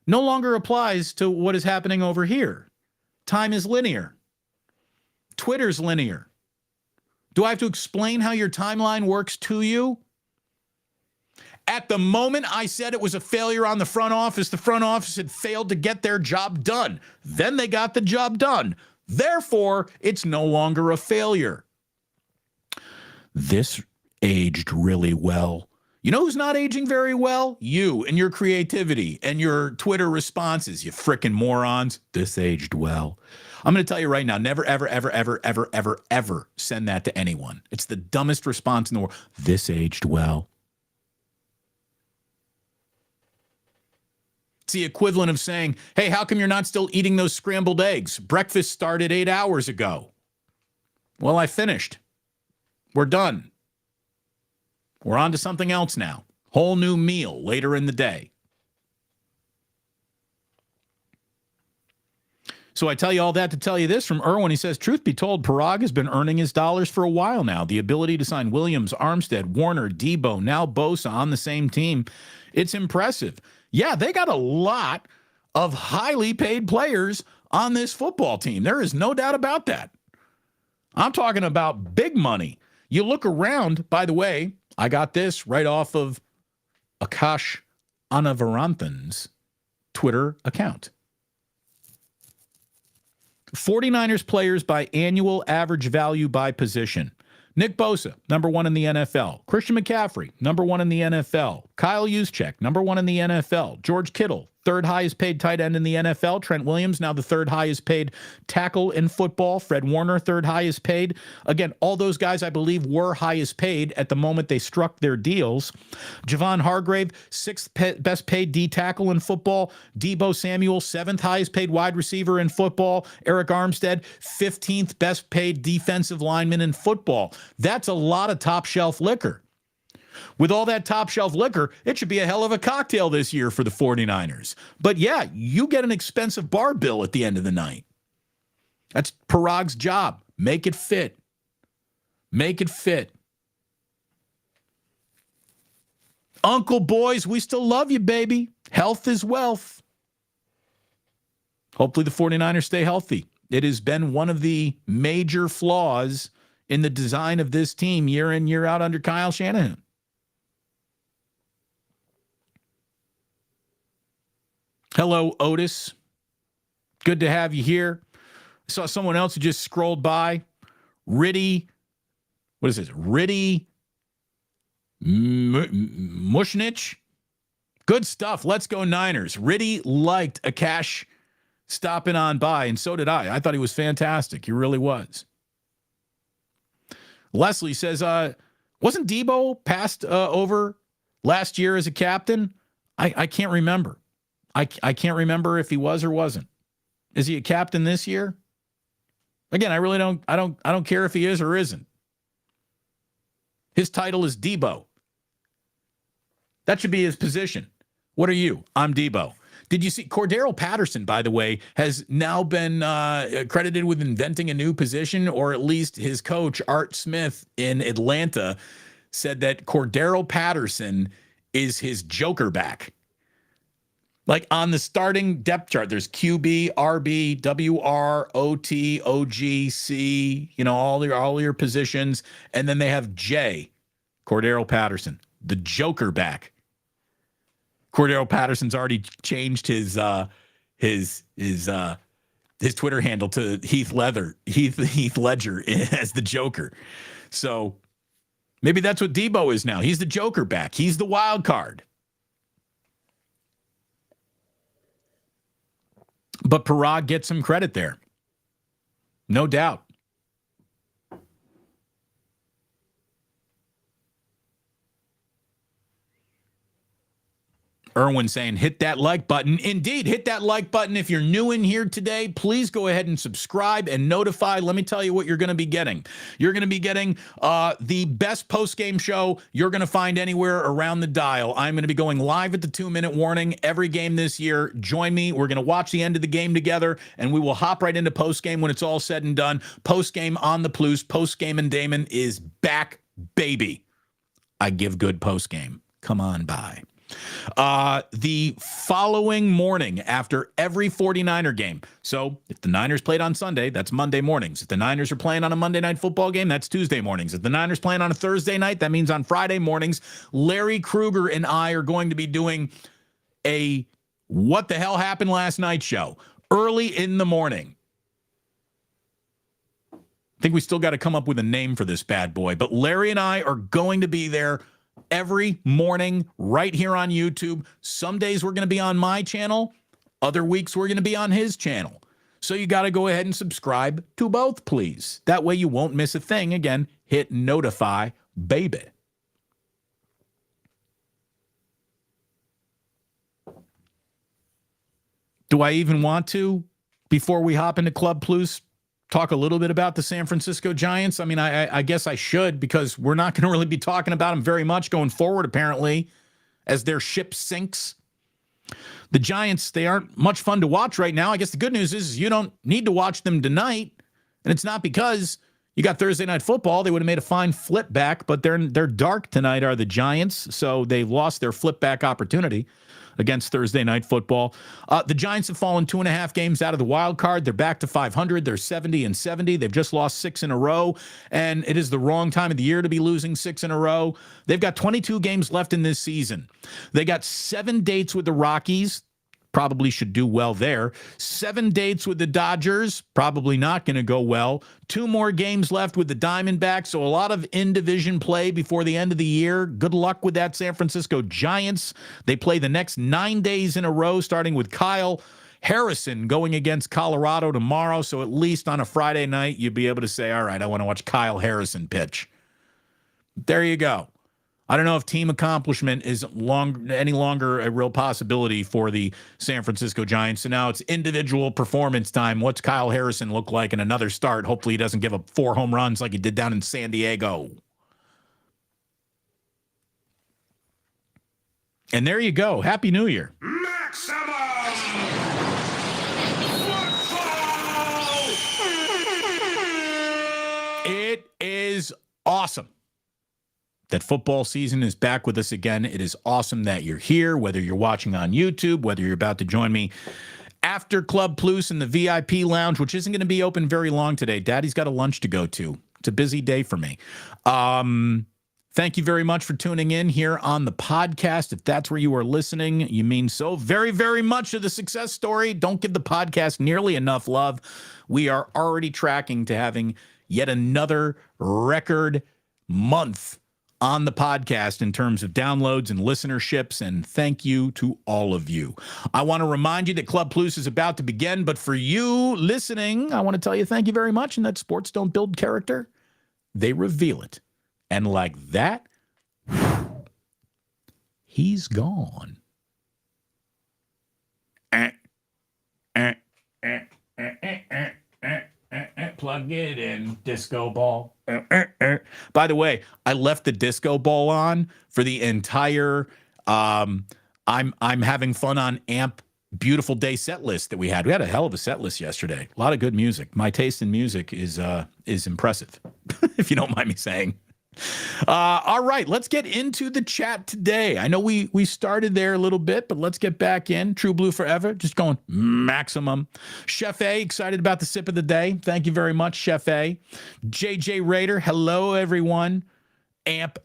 no longer applies to what is happening over here. Time is linear. Twitter's linear. Do I have to explain how your timeline works to you? At the moment I said it was a failure on the front office had failed to get their job done. Then they got the job done. Therefore, it's no longer a failure. This aged really well. You know who's not aging very well? You and your creativity and your Twitter responses, you frickin' morons. This aged well. I'm going to tell you right now, never, ever, ever, ever, ever, ever, ever send that to anyone. It's the dumbest response in the world. This aged well. It's the equivalent of saying, hey, how come you're not still eating those scrambled eggs? Breakfast started 8 hours ago. Well, I finished. We're done. We're on to something else now. Whole new meal later in the day. So I tell you all that to tell you this from Irwin. He says, truth be told, Parag has been earning his dollars for a while now. The ability to sign Williams, Armstead, Warner, Debo, now Bosa on the same team. It's impressive. Yeah, they got a lot of highly paid players on this football team. There is no doubt about that. I'm talking about big money. You look around, by the way, I got this right off of Akash Anavarathan's Twitter account. 49ers players by annual average value by position. Nick Bosa, number one in the NFL. Christian McCaffrey, number one in the NFL. Kyle Juszczyk, number one in the NFL. George Kittle, third highest paid tight end in the NFL. Trent Williams, now the third highest paid tackle in football. Fred Warner, third highest paid. Again, all those guys, I believe, were highest paid at the moment they struck their deals. Javon Hargrave, sixth best paid D tackle in football. Debo Samuel, seventh highest paid wide receiver in football. Eric Armstead, 15th best paid defensive lineman in football. That's a lot of top shelf liquor. With all that top shelf liquor, it should be a hell of a cocktail this year for the 49ers. But yeah, you get an expensive bar bill at the end of the night. That's Parag's job. Make it fit. Make it fit. Uncle boys, we still love you, baby. Health is wealth. Hopefully the 49ers stay healthy. It has been one of the major flaws in the design of this team year in, year out under Kyle Shanahan. Hello, Otis. Good to have you here. I saw someone else who just scrolled by. Riddy, what is this? Riddy Mushnich. Good stuff. Let's go Niners. Riddy liked Akash stopping on by, and so did I. I thought he was fantastic. He really was. Leslie says, wasn't Debo passed over last year as a captain? I can't remember. I can't remember if he was or wasn't. Is he a captain this year? Again, I don't care if he is or isn't. His title is Debo. That should be his position. What are you? I'm Debo. Did you see Cordero Patterson, by the way, has now been credited with inventing a new position, or at least his coach, Art Smith in Atlanta, said that Cordero Patterson is his joker back. Like on the starting depth chart, there's QB, RB, WR, OT, OG, C, all your positions. And then they have J, Cordero Patterson, the Joker back. Cordero Patterson's already changed his Twitter handle to Heath Ledger as the Joker. So maybe that's what Debo is now. He's the Joker back. He's the wild card. But Parag gets some credit there. No doubt. Erwin saying, hit that like button. Indeed, hit that like button. If you're new in here today, please go ahead and subscribe and notify. Let me tell you what you're going to be getting. You're going to be getting the best post-game show you're going to find anywhere around the dial. I'm going to be going live at the 2-minute warning every game this year. Join me. We're going to watch the end of the game together, and we will hop right into post-game when it's all said and done. Post-game on the Plus. Post-game and Damon is back, baby. I give good post-game. Come on by. The following morning after every 49er game. So if the Niners played on Sunday, that's Monday mornings. If the Niners are playing on a Monday night football game, that's Tuesday mornings. If the Niners playing on a Thursday night, that means on Friday mornings. Larry Krueger and I are going to be doing a What the Hell Happened Last Night show early in the morning. I think we still got to come up with a name for this bad boy, but Larry and I are going to be there every morning right here on YouTube. Some days we're going to be on my channel. Other weeks we're going to be on his channel. So you got to go ahead and subscribe to both, please. That way you won't miss a thing. Again, hit notify, baby. Do I even want to, before we hop into Club Plus, talk a little bit about the San Francisco Giants? I mean, I guess I should, because we're not going to really be talking about them very much going forward, apparently, as their ship sinks. The Giants, they aren't much fun to watch right now. I guess the good news is you don't need to watch them tonight, and it's not because you got Thursday Night Football. They would have made a fine flip back, but they're dark tonight are the Giants, so they've lost their flip back opportunity against Thursday Night Football. The Giants have fallen 2.5 games out of the wild card. They're back to 500. They're 70-70. They've just lost 6 in a row, and it is the wrong time of the year to be losing 6 in a row. They've got 22 games left in this season. They got 7 dates with the Rockies. Probably should do well there. 7 dates with the Dodgers. Probably not going to go well. 2 more games left with the Diamondbacks. So a lot of in-division play before the end of the year. Good luck with that, San Francisco Giants. They play the next 9 days in a row, starting with Kyle Harrison going against Colorado tomorrow. So at least on a Friday night, you'd be able to say, all right, I want to watch Kyle Harrison pitch. There you go. I don't know if team accomplishment is any longer a real possibility for the San Francisco Giants. So now it's individual performance time. What's Kyle Harrison look like in another start? Hopefully he doesn't give up 4 home runs like he did down in San Diego. And there you go. Happy New Year. Maximum football! It is awesome that football season is back with us again. It is awesome that you're here, whether you're watching on YouTube, whether you're about to join me after Club Plus in the VIP lounge, which isn't going to be open very long today. Daddy's got a lunch to go to. It's a busy day for me. Thank you very much for tuning in here on the podcast. If that's where you are listening, you mean so very, very much to the success story. Don't give the podcast nearly enough love. We are already tracking to having yet another record month on the podcast in terms of downloads and listenerships, and thank you to all of you. I want to remind you that Club Plus is about to begin, but for you listening, I want to tell you thank you very much, and that sports don't build character, they reveal it. And like that, he's gone. Plug it in, disco ball. By the way, I left the disco ball on for the entire I'm having fun on AMP Beautiful Day set list that we had. We had a hell of a set list yesterday. A lot of good music. My taste in music is impressive, if you don't mind me saying. All right, let's get into the chat today. I know we started there a little bit, but let's get back in. True Blue Forever, just going maximum. Chef A, excited about the sip of the day. Thank you very much, Chef A. JJ Raider, hello, everyone. Amp,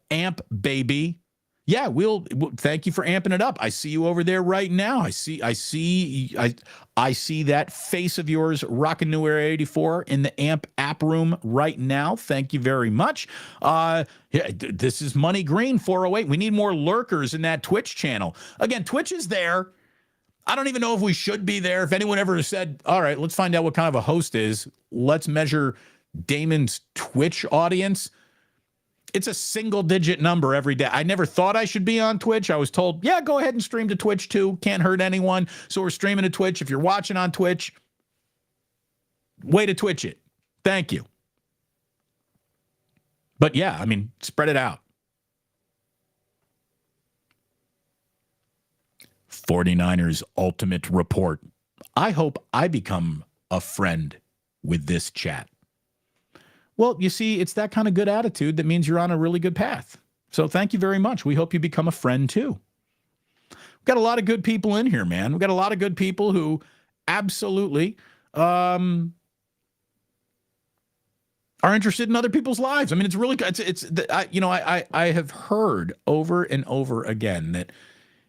baby. Yeah, we'll thank you for amping it up. I see you over there right now. I see that face of yours rocking New Era 84 in the Amp app room right now. Thank you very much. Yeah, this is Money Green 408. We need more lurkers in that Twitch channel. Again, Twitch is there. I don't even know if we should be there. If anyone ever said, all right, let's find out what kind of a host is. Let's measure Damon's Twitch audience. It's a single-digit number every day. I never thought I should be on Twitch. I was told, yeah, go ahead and stream to Twitch too. Can't hurt anyone. So we're streaming to Twitch. If you're watching on Twitch, way to Twitch it. Thank you. But yeah, I mean, spread it out. 49ers Ultimate Report. I hope I become a friend with this chat. Well, you see, it's that kind of good attitude that means you're on a really good path. So thank you very much. We hope you become a friend too. We've got a lot of good people in here, man. We've got a lot of good people who absolutely are interested in other people's lives. I mean, it's really good. I have heard over and over again that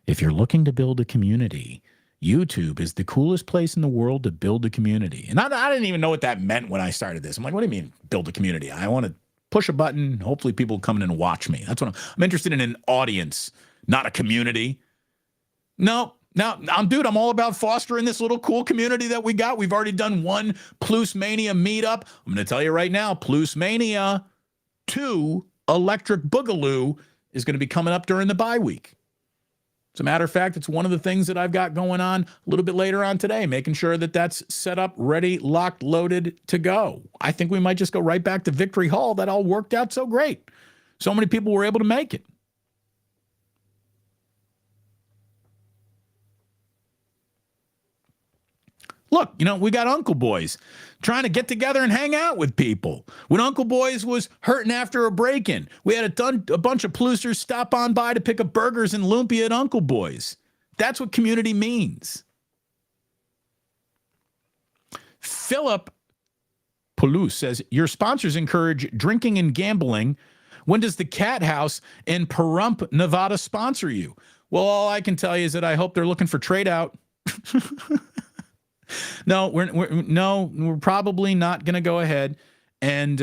if you're looking to build a community, YouTube is the coolest place in the world to build a community. And I didn't even know what that meant when I started this. I'm like, what do you mean build a community? I want to push a button. Hopefully people come in and watch me. That's what I'm interested in, an audience, not a community. No, I'm all about fostering this little cool community that we got. We've already done one Plus Mania meetup. I'm going to tell you right now, Plus Mania 2 Electric Boogaloo is going to be coming up during the bye week. As a matter of fact, it's one of the things that I've got going on a little bit later on today, making sure that that's set up, ready, locked, loaded to go. I think we might just go right back to Victory Hall. That all worked out so great. So many people were able to make it. Look, we got Uncle Boys trying to get together and hang out with people. When Uncle Boys was hurting after a break-in, we had a bunch of ploosters stop on by to pick up burgers and lumpia at Uncle Boys. That's what community means. Philip Palouse says, your sponsors encourage drinking and gambling. When does the Cat House in Pahrump, Nevada sponsor you? Well, all I can tell you is that I hope they're looking for trade out. No, we're probably not going to go ahead and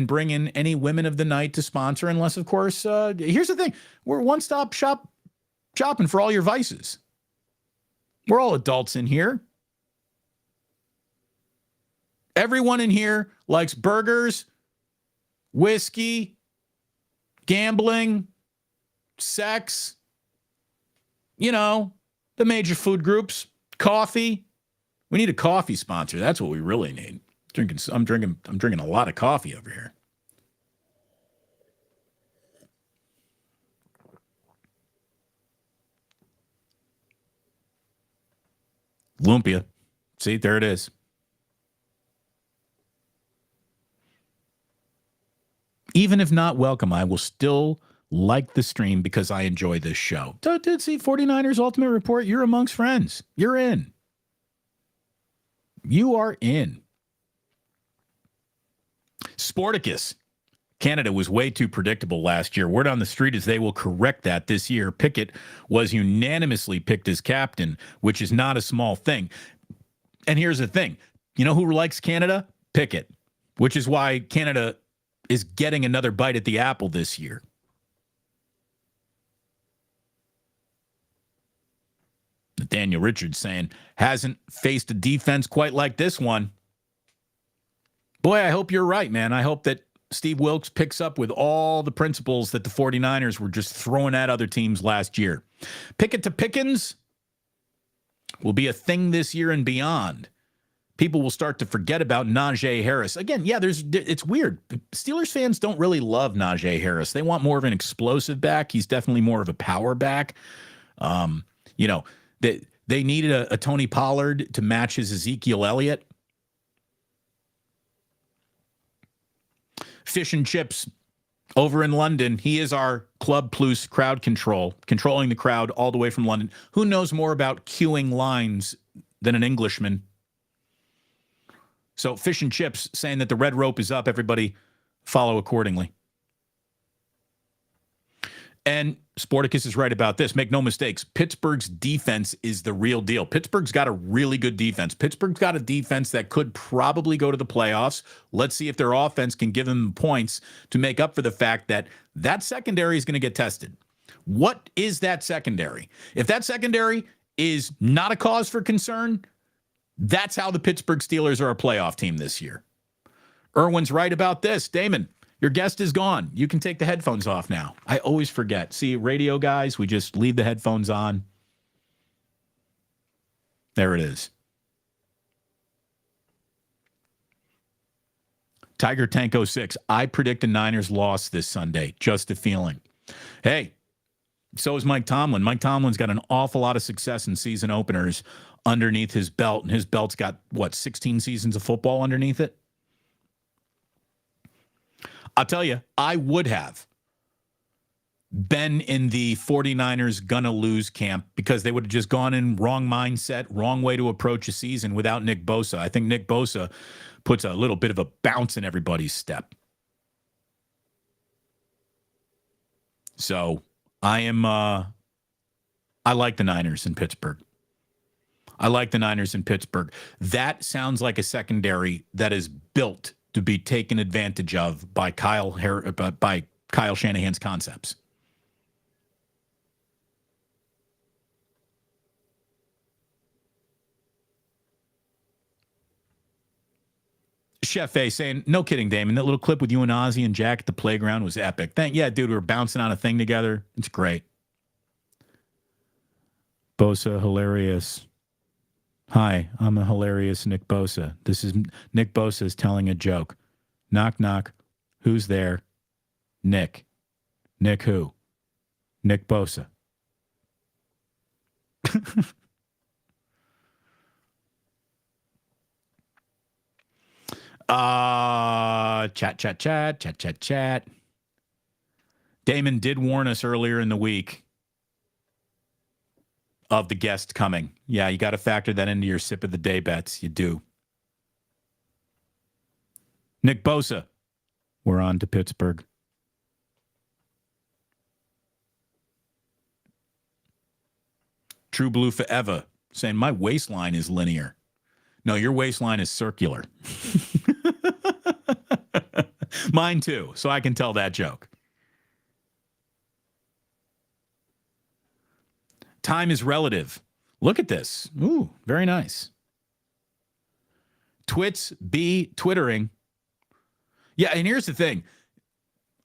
bring in any women of the night to sponsor, unless, of course, here's the thing: we're one-stop shopping for all your vices. We're all adults in here. Everyone in here likes burgers, whiskey, gambling, sex. The major food groups, coffee. We need a coffee sponsor. That's what we really need. I'm drinking a lot of coffee over here. Lumpia. See, there it is. Even if not welcome, I will still like the stream because I enjoy this show. See, 49ers Ultimate Report, you're amongst friends. You're in. You are in. Sporticus. Canada was way too predictable last year. Word on the street is they will correct that this year. Pickett was unanimously picked as captain, which is not a small thing. And here's the thing. You know who likes Canada? Pickett, which is why Canada is getting another bite at the apple this year. Daniel Richards saying, hasn't faced a defense quite like this one. Boy, I hope you're right, man. I hope that Steve Wilks picks up with all the principles that the 49ers were just throwing at other teams last year. Pickett to Pickens will be a thing this year and beyond. People will start to forget about Najee Harris. Again, yeah, it's weird. Steelers fans don't really love Najee Harris. They want more of an explosive back. He's definitely more of a power back. They needed a Tony Pollard to match his Ezekiel Elliott. Fish and chips over in London. He is our Club Plus crowd controlling the crowd all the way from London. Who knows more about queuing lines than an Englishman? So Fish and Chips saying that the red rope is up. Everybody follow accordingly. And Sporticus is right about this. Make no mistakes. Pittsburgh's defense is the real deal. Pittsburgh's got a really good defense. Pittsburgh's got a defense that could probably go to the playoffs. Let's see if their offense can give them points to make up for the fact that that secondary is going to get tested. What is that secondary? If that secondary is not a cause for concern, that's how the Pittsburgh Steelers are a playoff team this year. Irwin's right about this. Damon, your guest is gone. You can take the headphones off now. I always forget. See, radio guys, we just leave the headphones on. There it is. Tiger Tanko 6. I predict the Niners loss this Sunday. Just a feeling. Hey, so is Mike Tomlin. Mike Tomlin's got an awful lot of success in season openers underneath his belt, and his belt's got, 16 seasons of football underneath it? I'll tell you, I would have been in the 49ers gonna lose camp because they would have just gone in wrong mindset, wrong way to approach a season without Nick Bosa. I think Nick Bosa puts a little bit of a bounce in everybody's step. So I like the Niners in Pittsburgh. That sounds like a secondary that is built to be taken advantage of by Kyle Shanahan's concepts. Chef A saying, no kidding, Damon. That little clip with you and Ozzy and Jack at the playground was epic. Yeah, dude, we were bouncing on a thing together. It's great. Bosa, hilarious. Hi, I'm a hilarious Nick Bosa. This is Nick Bosa is telling a joke. Knock, knock. Who's there? Nick. Nick who? Nick Bosa. Chat. Damon did warn us earlier in the week of the guest coming. Yeah, you got to factor that into your sip of the day bets. You do. Nick Bosa. We're on to Pittsburgh. True Blue Forever saying my waistline is linear. No, your waistline is circular. Mine too, so I can tell that joke. Time is relative. Look at this. Ooh, very nice. Twits be twittering. Yeah, and here's the thing.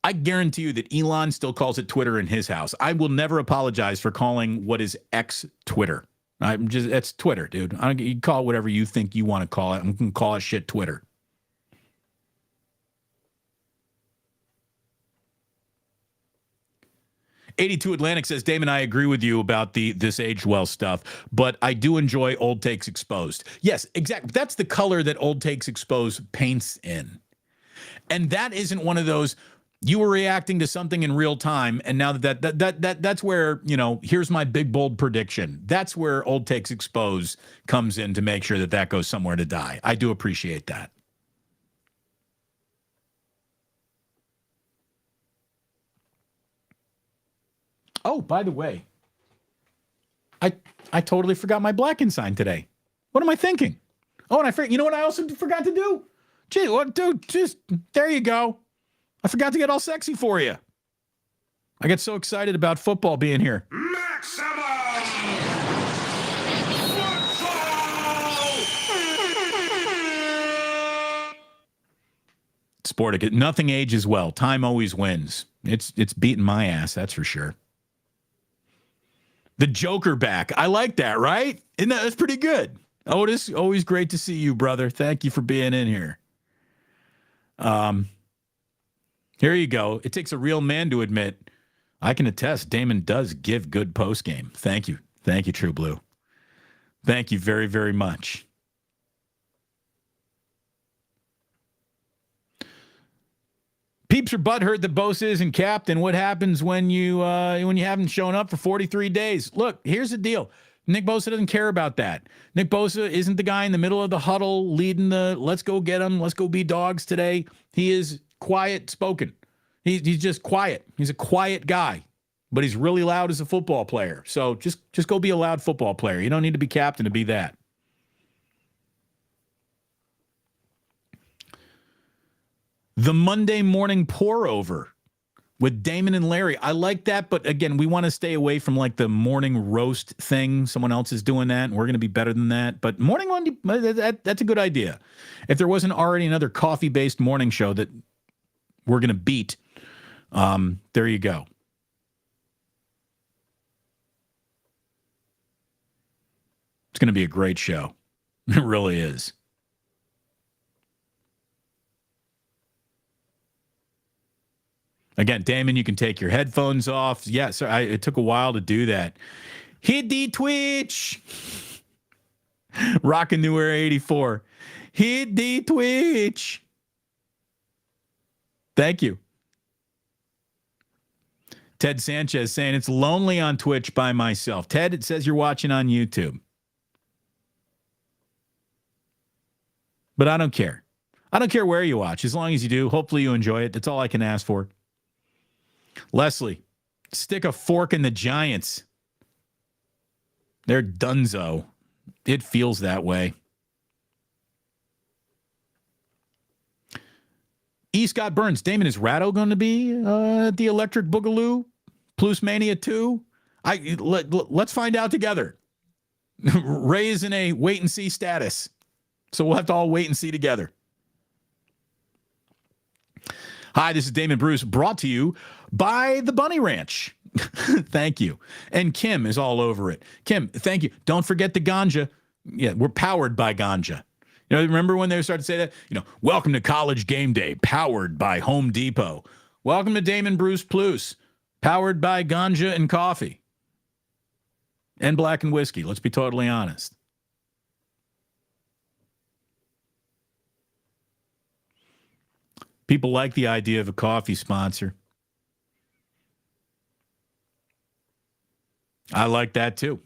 I guarantee you that Elon still calls it Twitter in his house. I will never apologize for calling what is X Twitter. It's Twitter, dude. You can call it whatever you think you want to call it. I'm going to call it shit Twitter. '82 Atlantic says, Damon, I agree with you about this aged well stuff, but I do enjoy Old Takes Exposed. Yes, exactly. That's the color that Old Takes Exposed paints in. And that isn't one of those, you were reacting to something in real time, and now that's where, here's my big, bold prediction. That's where Old Takes Exposed comes in to make sure that goes somewhere to die. I do appreciate that. Oh, by the way, I totally forgot my Blacken sign today. What am I thinking? Oh, and you know what I also forgot to do? Gee, well, dude, just there you go. I forgot to get all sexy for you. I get so excited about football being here. Maximum Sportic. Nothing ages well. Time always wins. It's beating my ass, that's for sure. The Joker back. I like that, right? That's pretty good. Otis, always great to see you, brother. Thank you for being in here. Here you go. It takes a real man to admit. I can attest Damon does give good post game. Thank you. Thank you, True Blue. Thank you very, very much. Peeps are butthurt that Bosa isn't captain. What happens when you haven't shown up for 43 days? Look, here's the deal. Nick Bosa doesn't care about that. Nick Bosa isn't the guy in the middle of the huddle leading the let's go get them, let's go be dogs today. He is quiet spoken. He's just quiet. He's a quiet guy, but he's really loud as a football player. So just go be a loud football player. You don't need to be captain to be that. The Monday morning pour over with Damon and Larry. I like that, but again, we want to stay away from like the morning roast thing. Someone else is doing that, and we're going to be better than that. But morning Monday, that's a good idea. If there wasn't already another coffee-based morning show that we're going to beat, there you go. It's going to be a great show. It really is. Again, Damon, you can take your headphones off. Yeah, sir, it took a while to do that. Hit the Twitch. Rockin' New Era 84. Hit the Twitch. Thank you. Ted Sanchez saying it's lonely on Twitch by myself. Ted, it says you're watching on YouTube. But I don't care. I don't care where you watch. As long as you do, hopefully you enjoy it. That's all I can ask for. Leslie, stick a fork in the Giants. They're dunzo. It feels that way. E. Scott Burns, Damon, is Ratto going to be the Electric Boogaloo? Plus Mania 2? Let's find out together. Ray is in a wait-and-see status. So we'll have to all wait and see together. Hi, this is Damon Bruce, brought to you by the Bunny Ranch. Thank you. And Kim is all over it. Kim, thank you. Don't forget the ganja. Yeah, we're powered by ganja. You know, remember when they started to say that? You know, welcome to College Game Day, powered by Home Depot. Welcome to Damon Bruce Plus, powered by ganja and coffee. And black and whiskey, let's be totally honest. People like the idea of a coffee sponsor. I like that too.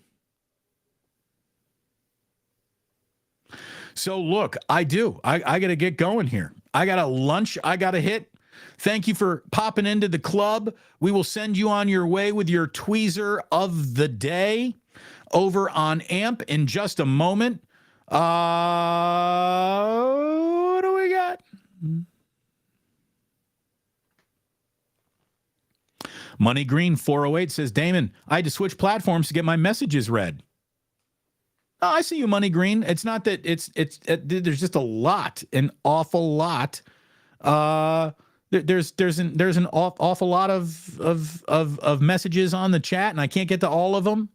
So look, I do. I got to get going here. I got a lunch I got to hit. Thank you for popping into the club. We will send you on your way with your tweezer of the day over on AMP in just a moment. What do we got? Money Green 408 says, Damon, I had to switch platforms to get my messages read. Oh, I see you, Money Green. It's not that there's just a lot, an awful lot. There's an awful lot of messages on the chat, and I can't get to all of them.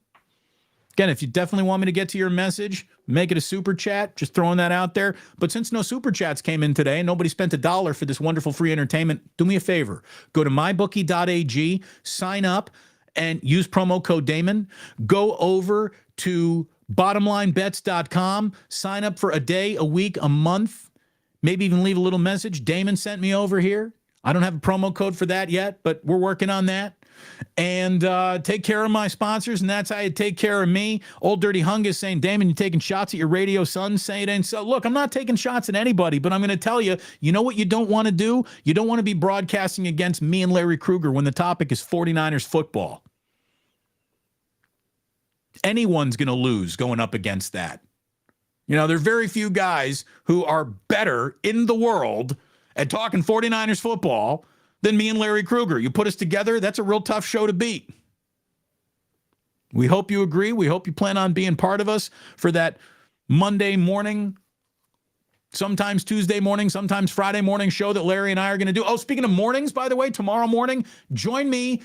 Again, if you definitely want me to get to your message, make it a super chat. Just throwing that out there. But since no super chats came in today and nobody spent $1 for this wonderful free entertainment, do me a favor. Go to mybookie.ag, sign up, and use promo code Damon. Go over to bottomlinebets.com, sign up for a day, a week, a month, maybe even leave a little message. Damon sent me over here. I don't have a promo code for that yet, but we're working on that. And take care of my sponsors, and that's how you take care of me. Old Dirty Hungus saying, Damon, you're taking shots at your radio son, saying, and so look, I'm not taking shots at anybody, but I'm going to tell you, you know what you don't want to do? You don't want to be broadcasting against me and Larry Krueger when the topic is 49ers football. Anyone's going to lose going up against that. You know, there are very few guys who are better in the world at talking 49ers football than me and Larry Krueger. You put us together, that's a real tough show to beat. We hope you agree. We hope you plan on being part of us for that Monday morning, sometimes Tuesday morning, sometimes Friday morning show that Larry and I are going to do. Oh, speaking of mornings, by the way, tomorrow morning, join me,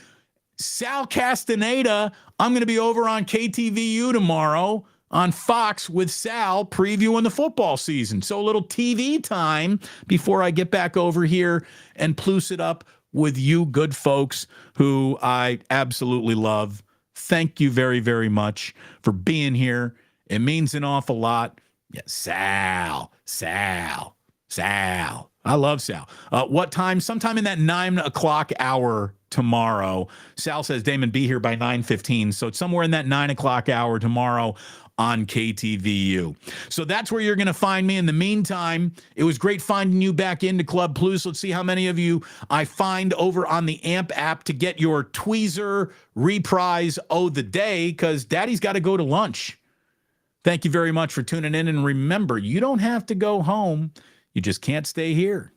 Sal Castaneda. I'm going to be over on KTVU tomorrow on Fox with Sal previewing the football season. So a little TV time before I get back over here and plus it up with you good folks who I absolutely love. Thank you very, very much for being here. It means an awful lot. Yeah, Sal. I love Sal. What time? Sometime in that 9 o'clock hour tomorrow. Sal says, Damon, be here by 9:15. So it's somewhere in that 9 o'clock hour tomorrow on KTVU. So that's where you're going to find me. In the meantime, it was great finding you back into Club Plus. Let's see how many of you I find over on the AMP app to get your Tweezer reprise the day, because Daddy's got to go to lunch. Thank you very much for tuning in. And remember, you don't have to go home. You just can't stay here.